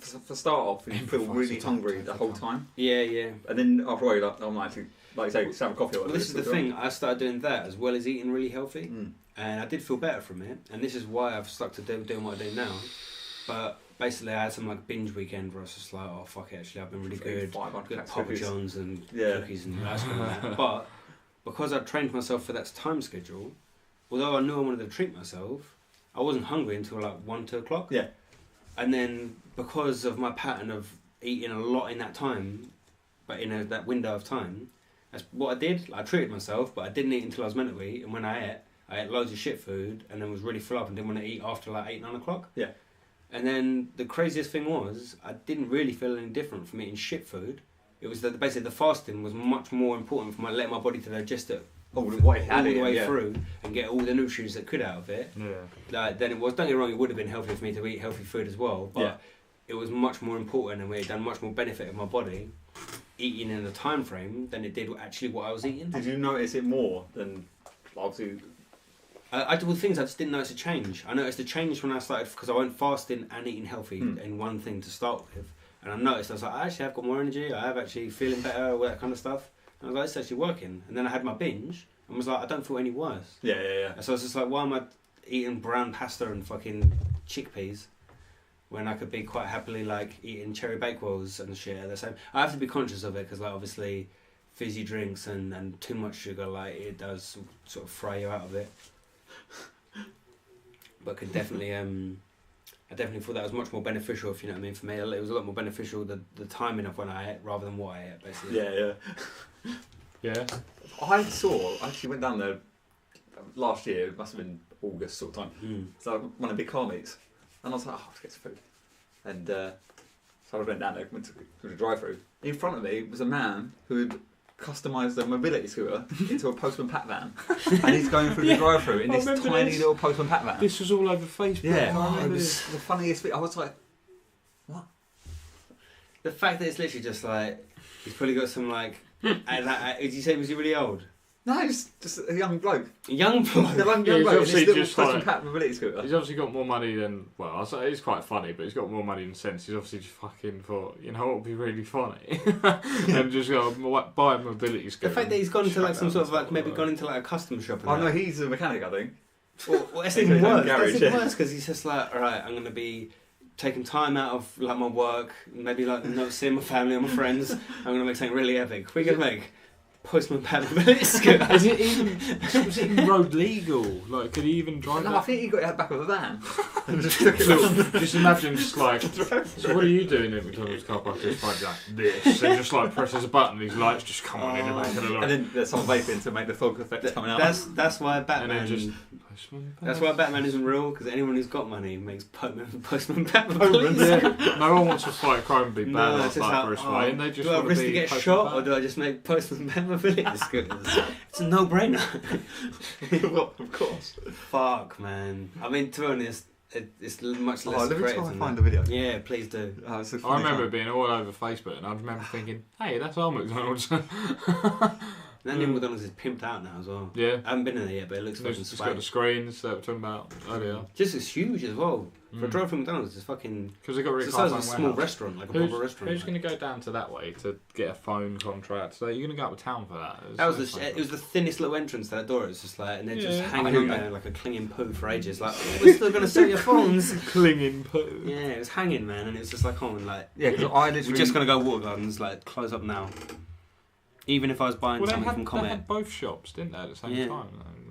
So for start off, you feel really hungry the whole time. Yeah, yeah. And then after a while, you're like, I'm actually, like you say, just have a coffee. Well, this is the thing. I started doing that as well as eating really healthy, and I did feel better from it. And this is why I've stuck to doing what I do now. But basically, I had some like binge weekend where I was just like, oh fuck it, actually, I've been really good. Good Papa John's and cookies and ice cream and that. But because I trained myself for that time schedule, although I knew I wanted to treat myself, I wasn't hungry until like 1, 2 o'clock. Yeah. And then because of my pattern of eating a lot in that time, but in that window of time, that's what I did. I treated myself, but I didn't eat until I was meant to eat. And when I ate loads of shit food, and then was really full up and didn't want to eat after like 8, 9 o'clock. Yeah. And then the craziest thing was, I didn't really feel any different from eating shit food. It was that basically the fasting was much more important for letting my body to digest it all the way through and get all the nutrients that could out of it. Yeah. Like, then it was, don't get me wrong, it would have been healthy for me to eat healthy food as well, but it was much more important and it done much more benefit of my body eating in a time frame than it did actually what I was eating. Did you notice it more than obviously? I did things I just didn't notice a change. I noticed a change when I started because I went fasting and eating healthy in one thing to start with, and I noticed I was like, actually I've got more energy. I have actually feeling better, all that kind of stuff. And I was like, it's actually working. And then I had my binge and was like, I don't feel any worse. Yeah. So I was just like, why am I eating brown pasta and fucking chickpeas when I could be quite happily like eating cherry bakewells and shit at the same? I have to be conscious of it because like obviously fizzy drinks and too much sugar, like it does sort of fry you out of it. But could definitely, I definitely thought that was much more beneficial, if you know what I mean. For me, it was a lot more beneficial the timing of when I ate rather than what I ate, basically. Yeah. I actually went down there last year. It must have been August sort of time. So one of the big car meets, and I was like, let's get some food. And so I went down there, went to the drive-through. In front of me was a man who had customised a mobility scooter into a Postman Pat van, and he's going through the drive-through in this tiny little Postman Pat van. This was all over Facebook. Yeah, it was the funniest thing. I was like, what? The fact that it's literally just like he's probably got some like. Did you say was he really old? No, he's just a young bloke. A young bloke? A young bloke in this little Postman Pat mobility scooter. He's obviously got more money than... Well, I'll say it's quite funny, but he's got more money in sense. He's obviously just fucking thought, you know what would be really funny? And just got to buy a mobility scooter. The fact that he's gone into like some sort of like... Maybe gone into like a custom shop. Oh no, he's a mechanic, I think. Well, that's even worse. That's even worse because he's just like, alright, I'm going to be taking time out of like my work, maybe like not seeing my family or my friends. I'm going to make something really epic. We're going to make... Postman Pat mobility scooter. Was it even road legal? Like, could he even drive? No, that? I think he got it out the back of a van. Just imagine, just like, so what are you doing in McDonald's car park? Just like this, and just like presses a button, these lights just come on in and make it along. And then there's some vaping to make the fog effect coming out. That's why Batman. That's why Batman isn't real, because anyone who's got money makes Postman Pat mobility. Yeah. No one wants to fight crime and be bad like Bruce Wayne. They just do I want risk to to get shot, or do I just make Postman Pat mobility scooters? It's a no-brainer. Well, of course. Fuck, man. I mean, to be honest, it's much less let me creative try and find the video. Yeah, please do. I remember being all over Facebook, and I remember thinking, hey, that's our McDonald's. That new McDonald's is pimped out now as well. Yeah. I haven't been in there yet, but it looks fucking It's got the screens that we were talking about earlier. Just as huge as well. For a drive from McDonald's, it's fucking... Because they got really it's the size of a small restaurant, like a proper restaurant. Who's going to go down to that way to get a phone contract? So you're going to go up to town for that? It was the thinnest little entrance to that door. It was just like, and they're just hanging on there like a clinging poo for ages. Like, we're still going to sell your phones. Clinging poo. Yeah, it was hanging, man, and it was just like, oh, like... Yeah, because I literally... We're just going to go Water Gardens, like, close up now. Even if I was buying something from Comet. They had both shops, didn't they, at the same time?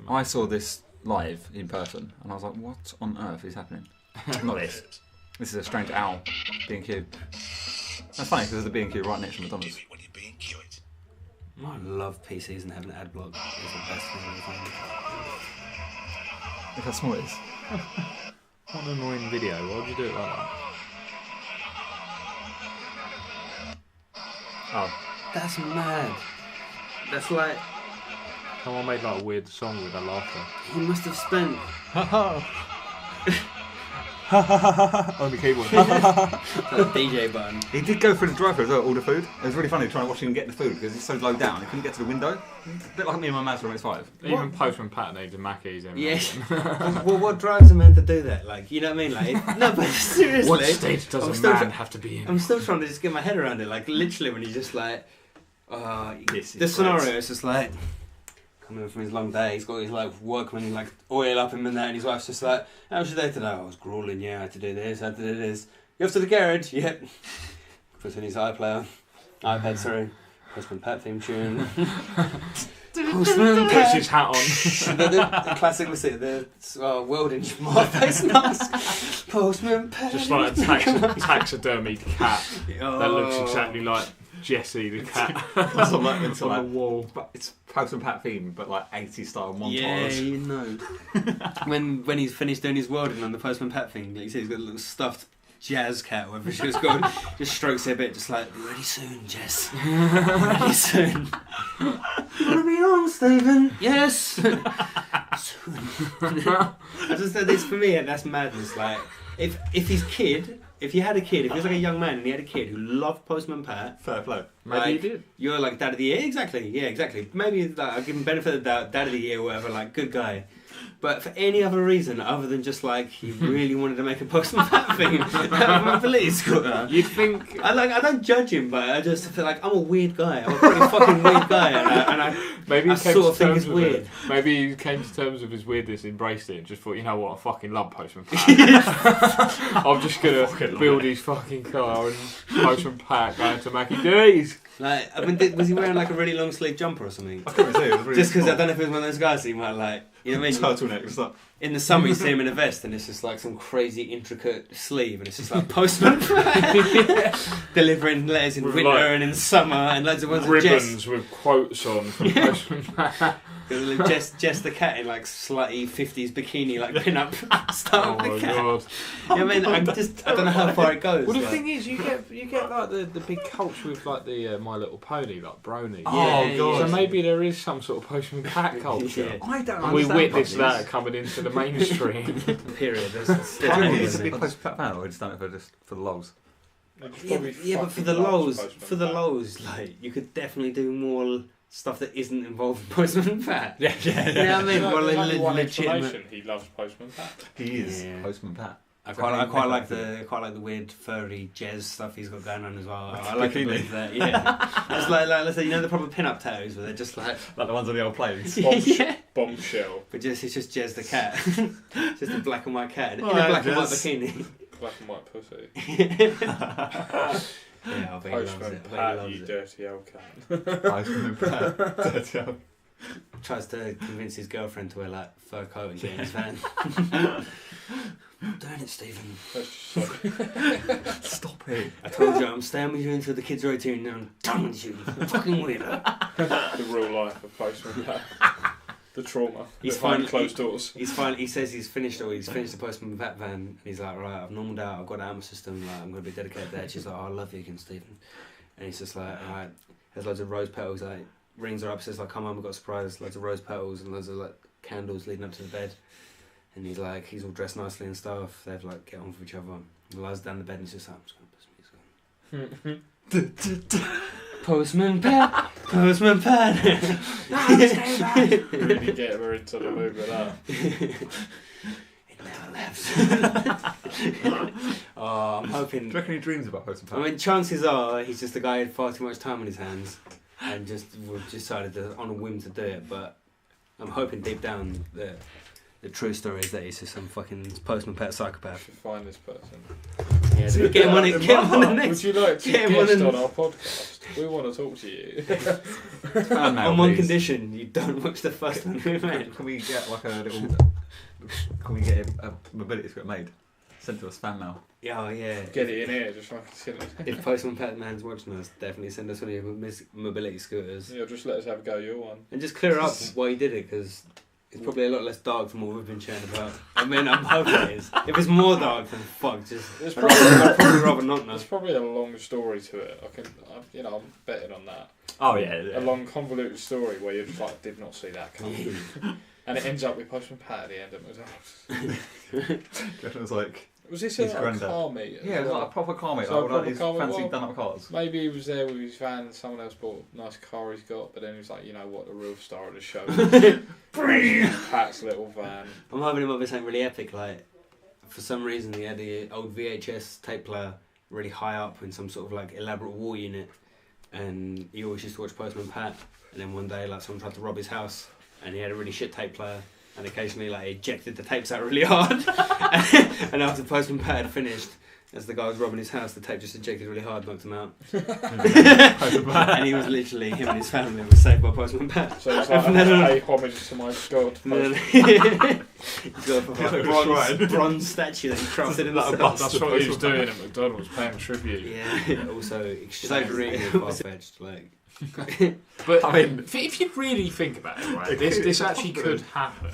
I saw this live in person, and I was like, what on earth is happening? Not this. This is a strange owl being cute. That's funny because there's a B&Q right next to McDonald's. I love PCs and having an ad block. It's the best thing ever. Look how small it is. What an annoying video. Why would you do it like that? Oh. That's mad. That's like... Someone made like a weird song with a laughter. He must have spent... on the keyboard. That DJ button. He did go through the drive-thru as well, all the food. It was really funny trying to watch him get the food because he's so low down, he couldn't get to the window. A bit like me and my maths when I was 5. Even Postman Pat needs a Mackey's in. Yeah. Well, what drives a man to do that? Like, you know what I mean? Like, no, but seriously. What state does a man have to be in? I'm still trying to just get my head around it. Like, literally, when he's just like, the scenario is just like, coming from his long day, he's got his like workman like oil up him and that, and his wife's just like, how was your day today? I was grueling, yeah, I had to do this, I had to do this. You off to the garage? Yep. Puts in his iPad, sorry. Postman Pat theme tune. Postman Pat. Puts his hat on. the classic was it, the welding face mask. Postman Pat. Just like a taxidermied cat that looks exactly like Jessie the cat. That's on the wall. But it's Postman Pat theme, but like 80s style montage. Yeah, you know. when he's finished doing his welding on the Postman Pat thing, like you see, he's got a little stuffed jazz cat, whatever she was called, just strokes it a bit, just like, ready soon, Jess. Ready soon. Wanna be on, Stephen? Yes. Soon. I just said this for me, and that's madness. Like, if you had a kid, if he was like a young man and he had a kid who loved Postman Pat, fair play. Maybe like, he did. You're like dad of the year, exactly. Yeah, exactly. Maybe like, I'll give him benefit of the doubt, dad of the year, or whatever. Like, good guy. But for any other reason other than just like he really wanted to make a Postman Pat thing at police school, you'd think I don't judge him, but I just feel like I'm a weird guy. I'm a pretty fucking weird guy, and I sort of think it's weird. Maybe he came to terms with his weirdness, embraced it, and just thought, you know what, I fucking love Postman Pat. I'm just gonna build his fucking car and Postman Pat going to Mackie D's. Like, I mean, was he wearing like a really long sleeve jumper or something? I couldn't say. It was really just because I don't know if he was one of those guys that you might like, you know what I mean? Turtleneck and stuff. In the summer you see him in a vest and it's just like some crazy intricate sleeve and it's just like Postman delivering letters in with winter like and in summer and loads of ones ribbons with quotes on from Postman Pat. Jess the cat in like slutty 50s bikini like pin-up style. Oh my god! You know what I mean? I don't know how far it goes. Well, the thing is, you get like the big culture with like the My Little Pony, like Brony. Oh god! So maybe there is some sort of Postman Pat culture. Yeah. I don't understand. We witnessed that coming into the mainstream. Period. Is it a big Postman Pat fan, or just done it for the lols? Yeah, but for the lows, like you could definitely do more stuff that isn't involved in Postman Pat. Yeah. You know what I mean? Well, legitimate. He loves Postman Pat. He is Postman Pat. I quite like the weird furry jazz stuff he's got going on as well. I like to believe that. Yeah, it's like let's say, you know, the proper pin-up tattoos where they're just like the ones on the old planes. Bombshell. But it's just Jez the cat, just a black and white cat in a black and white bikini. Black and white pussy. Yeah, I bet he loves it. Pat, you dirty old cat. Postman Pat, dirty old. Tries to convince his girlfriend to wear like fur coat and get in his van. I'm doing it, Stephen. Stop it. I told you I'm staying with you until the kids are 18 and I'm done with you. Fucking weirdo. The real life of Postman Pat. The trauma. He's behind closed doors. He says he's finished the Postman Pat van and he's like, right, I've normaled out, I've got it out of my system, like, I'm going to be dedicated there. She's like, oh, I love you again, Stephen. And he's just like, alright, there's loads of rose petals, like, rings her up, says like, come on, we've got a surprise, loads of rose petals and loads of like candles leading up to the bed. And he's like, he's all dressed nicely and stuff, they've like get on for each other. He lies down the bed and he's just like, I'm just going to put some music on. Postman Pat, Postman Pat. Really get her into the mood with that. It never left. Oh, I'm hoping. Do you reckon he dreams about Postman Pat? I mean, chances are he's just a guy who had far too much time on his hands and just decided on a whim to do it. But I'm hoping deep down that the true story is that he's just some fucking Postman Pat psychopath. We should find this person. Yeah, so get him on the next. Would you like to guest on our podcast? We want to talk to you. On one condition, you don't watch the first one we made. Can we get like a little? Can we get a mobility script made? Sent to us fan mail. Oh yeah. Get it in here, just fucking send it. If Postman Patman's watching us, definitely send us one of your mobility scooters. Yeah, just let us have a go. Your one. And just clear up why you did it, because it's probably a lot less dark than what we've been chatting about. I mean, I'm hoping it is. If it's more dark, then fuck. I'd probably rather not know. There's probably a long story to it. I'm betting on that. Oh yeah. A long convoluted story where you're just like, did not see that coming. And it ends up with Postman Pat at the end of McDonald's. It was like... Was this a car meet? Yeah, it was like a proper car meet. So like his fancy done-up cars. Maybe he was there with his van and someone else bought a nice car he's got, but then he was like, you know what, the real star of the show Pat's little van. I'm hoping it might be something really epic, like, for some reason he had the old VHS tape player really high up in some sort of like elaborate war unit, and he always used to watch Postman Pat, and then one day like someone tried to rob his house and he had a really shit tape player, and occasionally like he ejected the tapes out really hard and after Postman Pat had finished, as the guy was robbing his house, the tape just ejected really hard, knocked him out. And he was literally, him and his family were saved by Postman Pat. So it's like a homage to my god. He's got a bronze statue that he crafted in that. That's what he was doing at McDonald's, paying tribute. Yeah, also extremely far-fetched, like... But I mean, if you really think about it, right, this actually could happen.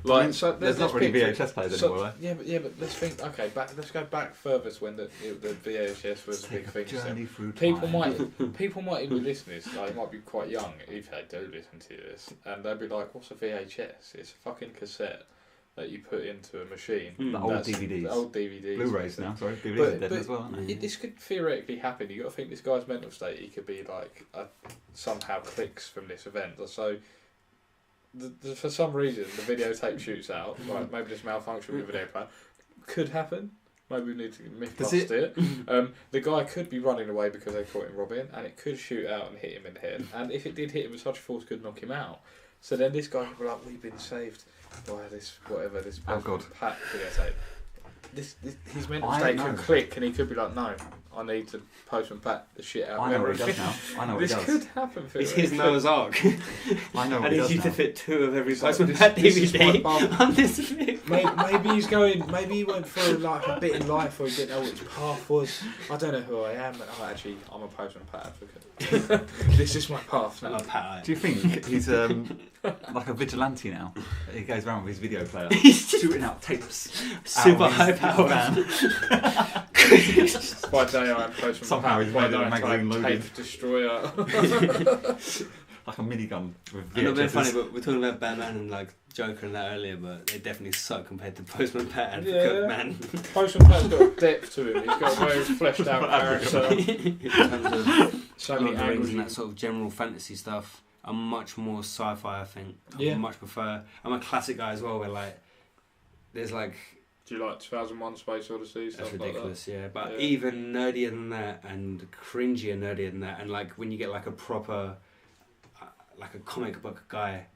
Like, so there's not really VHS players anymore, right? Yeah, but let's think. Okay, let's go back further to when the VHS was a big thing. Journey through people might even listen to this. Like, they might be quite young if they do listen to this, and they'll be like, "What's a VHS? It's a fucking cassette that you put into a machine." The old DVDs. The old DVDs. Blu-rays now. Sorry, DVDs are dead as well. This could theoretically happen. You got to think this guy's mental state. He could be like somehow clicks from this event, so. For some reason, the videotape shoots out. Right, maybe this malfunction with the video player could happen. Maybe we need to myth bust it. The guy could be running away because they caught him robbing, and it could shoot out and hit him in the head. And if it did hit him with such force, could knock him out. So then this guy could be like, "We've been saved by this Pat videotape." His mental state could click, and he could be like, "No, I need to Postman Pat the shit out." I know what he does now. I know what he does. This could happen. It's his Noah's Ark. I know what he does. And he's used to fit 2 of every Postman Pat DVD on this thing. Maybe he's going. Maybe he went through like a bit in life where he didn't know what his path was. I don't know who I am. Actually, I'm a Postman Pat advocate. This is my path now. Do you think he's like a vigilante now? He goes around with his video player, he's shooting out tapes. Super high power. By day I am Postman Somehow Pat. he's made a magazine loaded. Tape destroyer. Like a minigun with VHS. I know it's a bit funny, but we're talking about Batman and like Joker and that earlier, but they definitely suck compared to Postman Pat advocate, man. Postman Pat's got depth to him. He's got a very fleshed out character. In terms of so many angles and that sort of general fantasy stuff, I'm much more sci-fi, I think. I much prefer... I'm a classic guy as well, where like, there's like... Do you like 2001 Space Odyssey? That's ridiculous, like that? Yeah. But even nerdier than that, and cringier nerdier than that, and like when you get like a proper... like a comic book guy,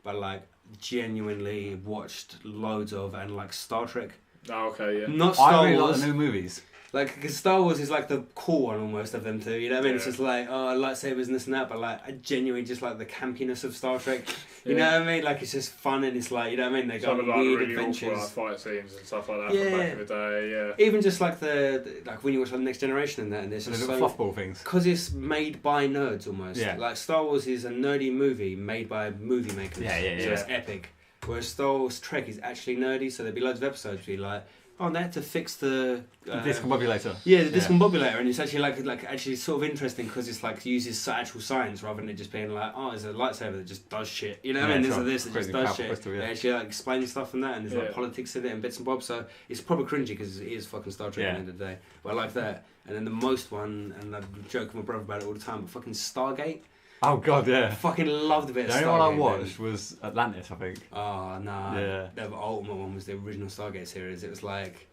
but like genuinely watched loads of, and like Star Trek. Oh, okay, yeah. Not Star I really Wars. like the new movies. Like, because Star Wars is like the cool one almost of them two, you know what I mean? Yeah. It's just like, oh, lightsabers and this and that, but like, I genuinely just like the campiness of Star Trek. You know what I mean? Like, it's just fun and it's like, you know what I mean? They go on like weird really adventures. Awful, like, fight scenes and stuff like that from back in the day, Even just like like when you watch like Next Generation and that, and there's just the little fluffball things. Because it's made by nerds almost. Yeah. Like, Star Wars is a nerdy movie made by movie makers. So it's epic. Whereas Star Wars Trek is actually nerdy, so there'd be loads of episodes where you're like, oh, they had to fix the discombobulator. Yeah, the discombobulator, and it's actually like actually sort of interesting because it's like uses actual science rather than it just being like, oh, there's a lightsaber that just does shit. You know what I mean? There's this that just does shit. They actually like explain stuff and that, and there's like politics in it and bits and bobs. So it's proper cringy because it is fucking Star Trek at the end of the day. But I like that. And then the most one, and I joke with my brother about it all the time, but fucking Stargate. Oh god, yeah. I fucking loved a bit of Stargate. The only one I watched was Atlantis, I think. Oh, nah. Yeah. The ultimate one was the original Stargate series. It was like...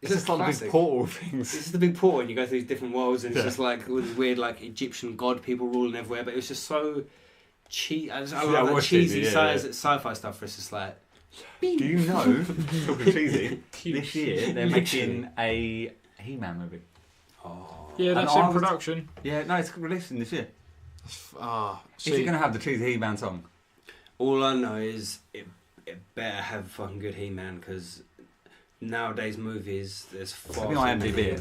It's just like the big portal things. It's just the big portal and you go through these different worlds and it's just like all these weird like Egyptian god people ruling everywhere, but it was just so cheesy. I love that cheesy sci-fi stuff where it's just like... Do you know, talking cheesy, this year they're making a He-Man movie. Oh. Yeah, that's in production. Yeah, no, it's releasing this year. Is it going to have the cheesy He-Man song? All I know is it better have fucking good He-Man because nowadays movies, there's far. IMDb.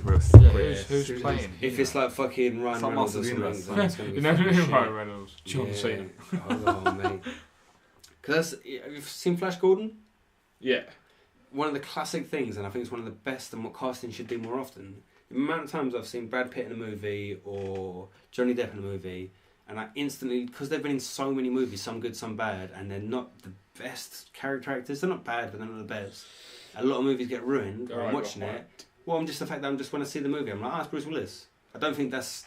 Who's playing? If it's like fucking Ryan Reynolds or something, then it's gonna be. You know Ryan Reynolds, John Cena. Oh mate. Because you've seen Flash Gordon. Yeah. One of the classic things, and I think it's one of the best, and what casting should do more often. The amount of times I've seen Brad Pitt in a movie or Johnny Depp in a movie, and I instantly, because they've been in so many movies, some good, some bad, and they're not the best character actors. They're not bad, but they're not the best. A lot of movies get ruined when I'm watching it. Well, I'm just the fact that I'm just when I see the movie, I'm like, it's Bruce Willis. I don't think that's,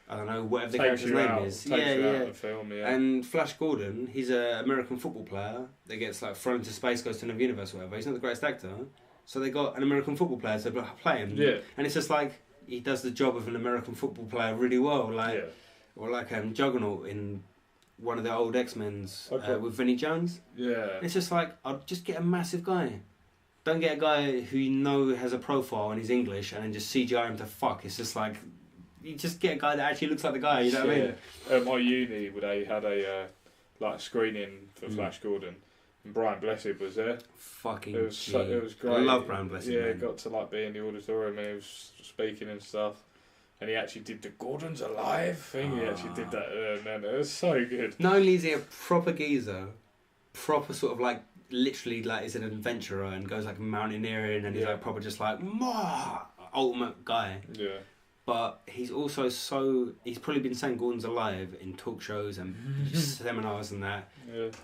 I don't know, whatever the character's name is. Out of the film, And Flash Gordon, he's an American football player that gets like thrown into space, goes to another universe or whatever. He's not the greatest actor, so they got an American football player to play him. Yeah. And it's just like he does the job of an American football player really well, like or like Juggernaut in one of the old X-Men's with Vinnie Jones. Yeah. It's just like I'd just get a massive guy. Don't get a guy who you know has a profile and he's English and then just CGI him to fuck. It's just like, you just get a guy that actually looks like the guy, you know what I mean? At my uni, they had a screening for Flash Gordon, and Brian Blessed was there. Fucking it was great. I love Brian Blessed. Yeah, got to like be in the auditorium and he was speaking and stuff. And he actually did the Gordon's Alive thing. He actually did that, and it was so good. Not only is he a proper geezer, proper sort of like, literally like is an adventurer and goes like mountaineering and he's like proper just like ultimate guy. Yeah. But he's also he's probably been saying Gordon's alive in talk shows and seminars and that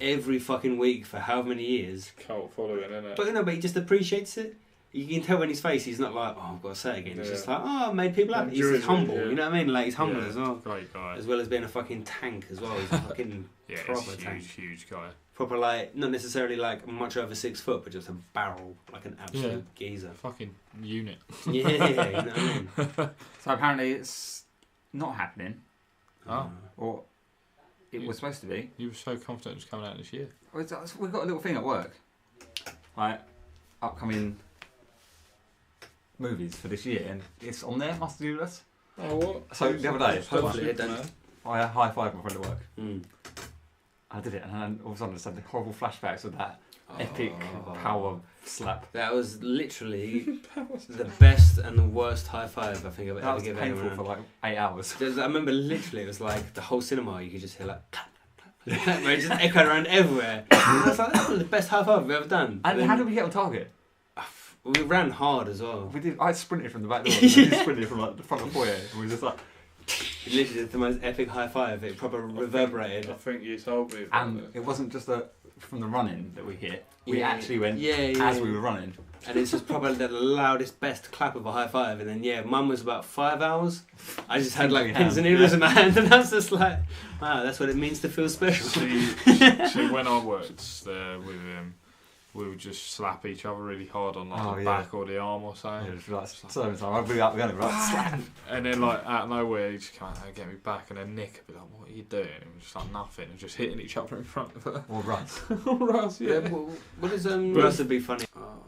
every fucking week for however many years. Cult following, isn't it? But but he just appreciates it. You can tell in his face he's not like, I've got to say it again. He's just like, I made people happy. He's just humble, you know what I mean? Like he's humble as well. Great guy. As well as being a fucking tank as well. He's a fucking proper tank. Huge guy. Proper like, not necessarily like much over 6 foot, but just a barrel, like an absolute geezer. Fucking unit. You know what I mean? So apparently it's not happening. Oh. Or it was supposed to be. You were so confident it was coming out this year. We've got a little thing at work. Like, upcoming movies for this year, and it's on there, must-do list. Oh, what? So the other day, hopefully it don't. I high-fived my friend at work. Mm. I did it, and then all of a sudden I just had the horrible flashbacks of that epic power slap. That was literally the best and the worst high five I think I've ever given anyone. That was painful for like 8 hours. I remember literally it was like the whole cinema, you could just hear like clap, clap, clap. It just echoed around everywhere. And I was like, that was the best high five I've ever done. And how did we get on target? We ran hard as well. We did. I sprinted from the back door. And he sprinted from like the front of the foyer. And we were just like. It literally did the most epic high five. It proper reverberated. I think you told me. And it wasn't just from the running that we hit. We actually went as we were running. And it's just probably the loudest, best clap of a high five. And then mine was about 5 hours. I just had like pins and needles in my hand, and I was just like, wow, that's what it means to feel special. See, when I worked there with him, we would just slap each other really hard on like the back or the arm or something. Yeah, it was like, so I'd be up again, slap. And then like out of nowhere, he'd just come out and get me back, and then Nick would be like, "What are you doing?" And we just like nothing, and just hitting each other in front of her. Or Russ. Russ, yeah. What is Russ would be funny. Oh,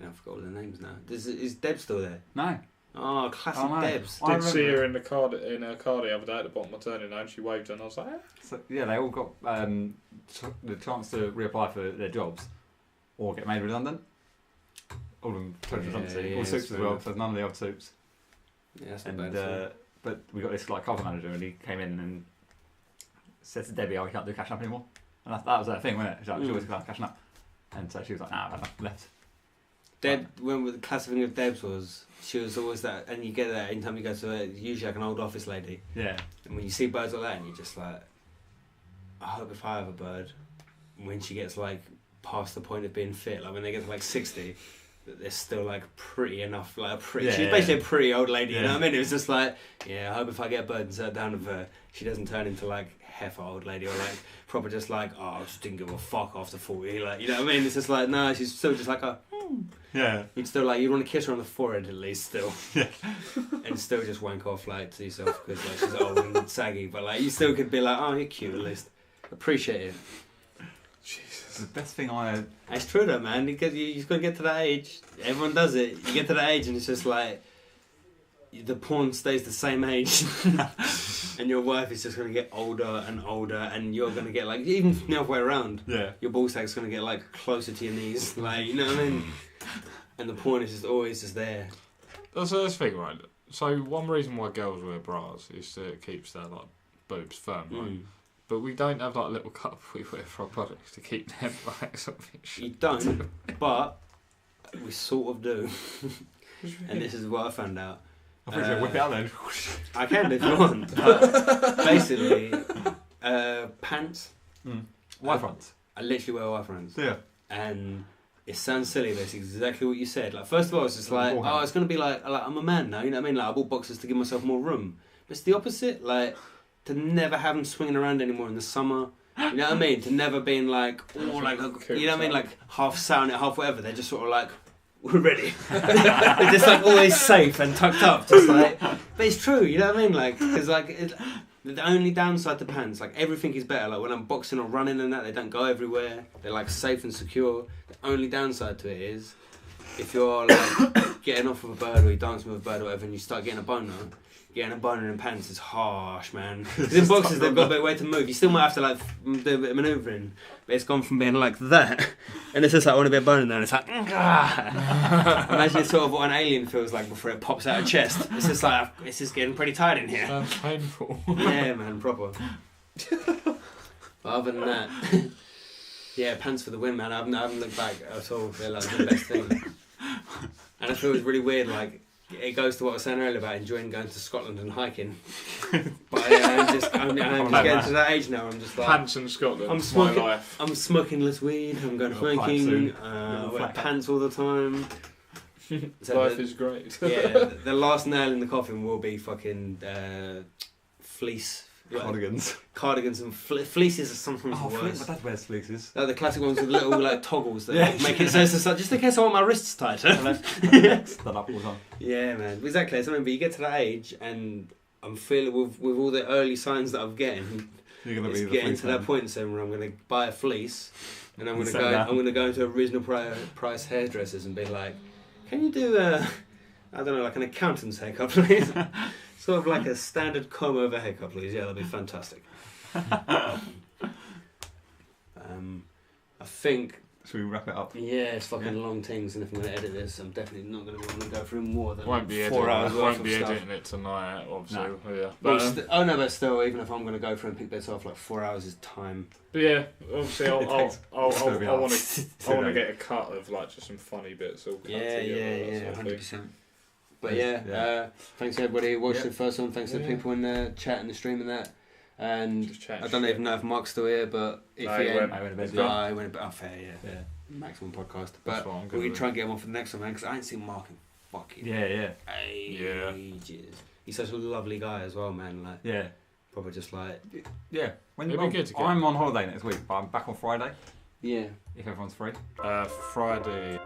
I forgot all the names now. Is Deb still there? No. Oh, classic Debs. Did see her in her car the other day at the bottom of turning, and she waved, and I was like, So, they all got the chance to reapply for their jobs or get made redundant. All of them turned redundancy. All Soups as well, so none of the old Soups. Yeah, that's not bad. But we got this like cover manager, and he came in and said to Debbie, "Oh, we can't do cashing up anymore." And that was her thing, wasn't it? She always can't cashing up, and so she was like, "Nah, I've left." Deb, when the classic thing of Deb's was, she was always that, and you get that anytime you go to usually like an old office lady. Yeah. And when you see birds like that, and you're just like, I hope if I have a bird, when she gets like past the point of being fit, like when they get to like 60, that they're still like pretty enough, like she's basically a pretty old lady, you know what I mean? It was just like, I hope if I get a bird and sit down with her, she doesn't turn into like heifer old lady or like proper just like, I just didn't give a fuck after 40, like, you know what I mean? It's just like, no, she's still just like you'd still like, you'd want to kiss her on the forehead at least still. And still just wank off like to yourself because like she's old and saggy, but like you still could be like, oh, you're cute at least. Appreciate it. Jesus. The best thing It's true though, man, because you just got to get to that age. Everyone does it. You get to that age and it's just like, the porn stays the same age. And your wife is just going to get older and older, and you're going to get like, even the other way around. Yeah. Your ball sack's going to get like closer to your knees, like, you know what I mean? and the porn is just always just there. That's the thing, right? So one reason why girls wear bras is that it keeps their like boobs firm, right? But we don't have like a little cup we wear for our products to keep them like something. You don't, but we sort of do. And this is what I found out. I think you whip it out then. I can if you want. But basically, pants. Y fronts. I literally wear Y fronts. Yeah. And it sounds silly, but it's exactly what you said. Like, first of all, it's just like, oh, it's going to be like I'm a man now, you know what I mean? Like, I bought boxers to give myself more room. But it's the opposite, like, to never have them swinging around anymore in the summer. You know what I mean? To never being like, oh, like, you know what I mean? Like, half sound it, half whatever. They're just sort of like, we're ready. They're just like always safe and tucked up, just like. But it's true, you know what I mean? Like, because like the only downside to pants, like everything is better. Like when I'm boxing or running and that, they don't go everywhere. They're like safe and secure. The only downside to it is if you're like getting off of a bird or you're dancing with a bird or whatever, and you start getting a boner. Getting a boner in pants is harsh, man. Because in boxes they've got a bit of way to move. You still might have to like do a bit of manoeuvring, but it's gone from being like that, and it's just like I want to be a boner there, and it's like imagine it's sort of what an alien feels like before it pops out of chest. It's just like it's just getting pretty tight in here. Sounds painful. Yeah, man, proper. But other than that, yeah, pants for the win, man. I haven't looked back at all. They're like the best thing, and I feel it's really weird, like. It goes to what I was saying earlier about enjoying going to Scotland and hiking. But I'm just getting to that age now. I'm just like pants in Scotland. I'm smoking less weed. I'm going smoking. I wear pants all the time. So life is great. Yeah, the last nail in the coffin will be fucking fleece. Cardigans and fleeces are sometimes worse. But that wears fleeces. Like the classic ones with little like toggles that make it so it's like, just in case I want my wrists tighter. Yeah, man, exactly. But you get to that age, and I'm feeling with all the early signs that I'm getting, it's getting to that point soon where I'm going to buy a fleece, and I'm going to go into a reasonable price hairdressers and be like, can you do I don't know, like an accountant's haircut, please? Sort of like a standard comb over haircut, please. Yeah, that'd be fantastic. I think. Should we wrap it up? Yeah, it's fucking long things, and if I'm going to edit this, I'm definitely not going to want to go through more than 4 hours. Won't be editing it tonight, obviously. No. Yeah. But, but still, even if I'm going to go through and pick bits off, like 4 hours is time. But yeah, obviously, I want to get a cut of like just some funny bits all cut together. Yeah, 100%. But thanks to everybody who watched the first one. Thanks to the people in the chat and the stream and that. And I don't even know if Mark's still here, but if he went a bit. I went a bit unfair, yeah. Maximum podcast. But we can try and get him on for the next one, man, because I ain't seen Mark in fucking ages. He's such a lovely guy as well, man. Like, probably just like I'm on holiday next week, but I'm back on Friday. Yeah. If everyone's free. Friday.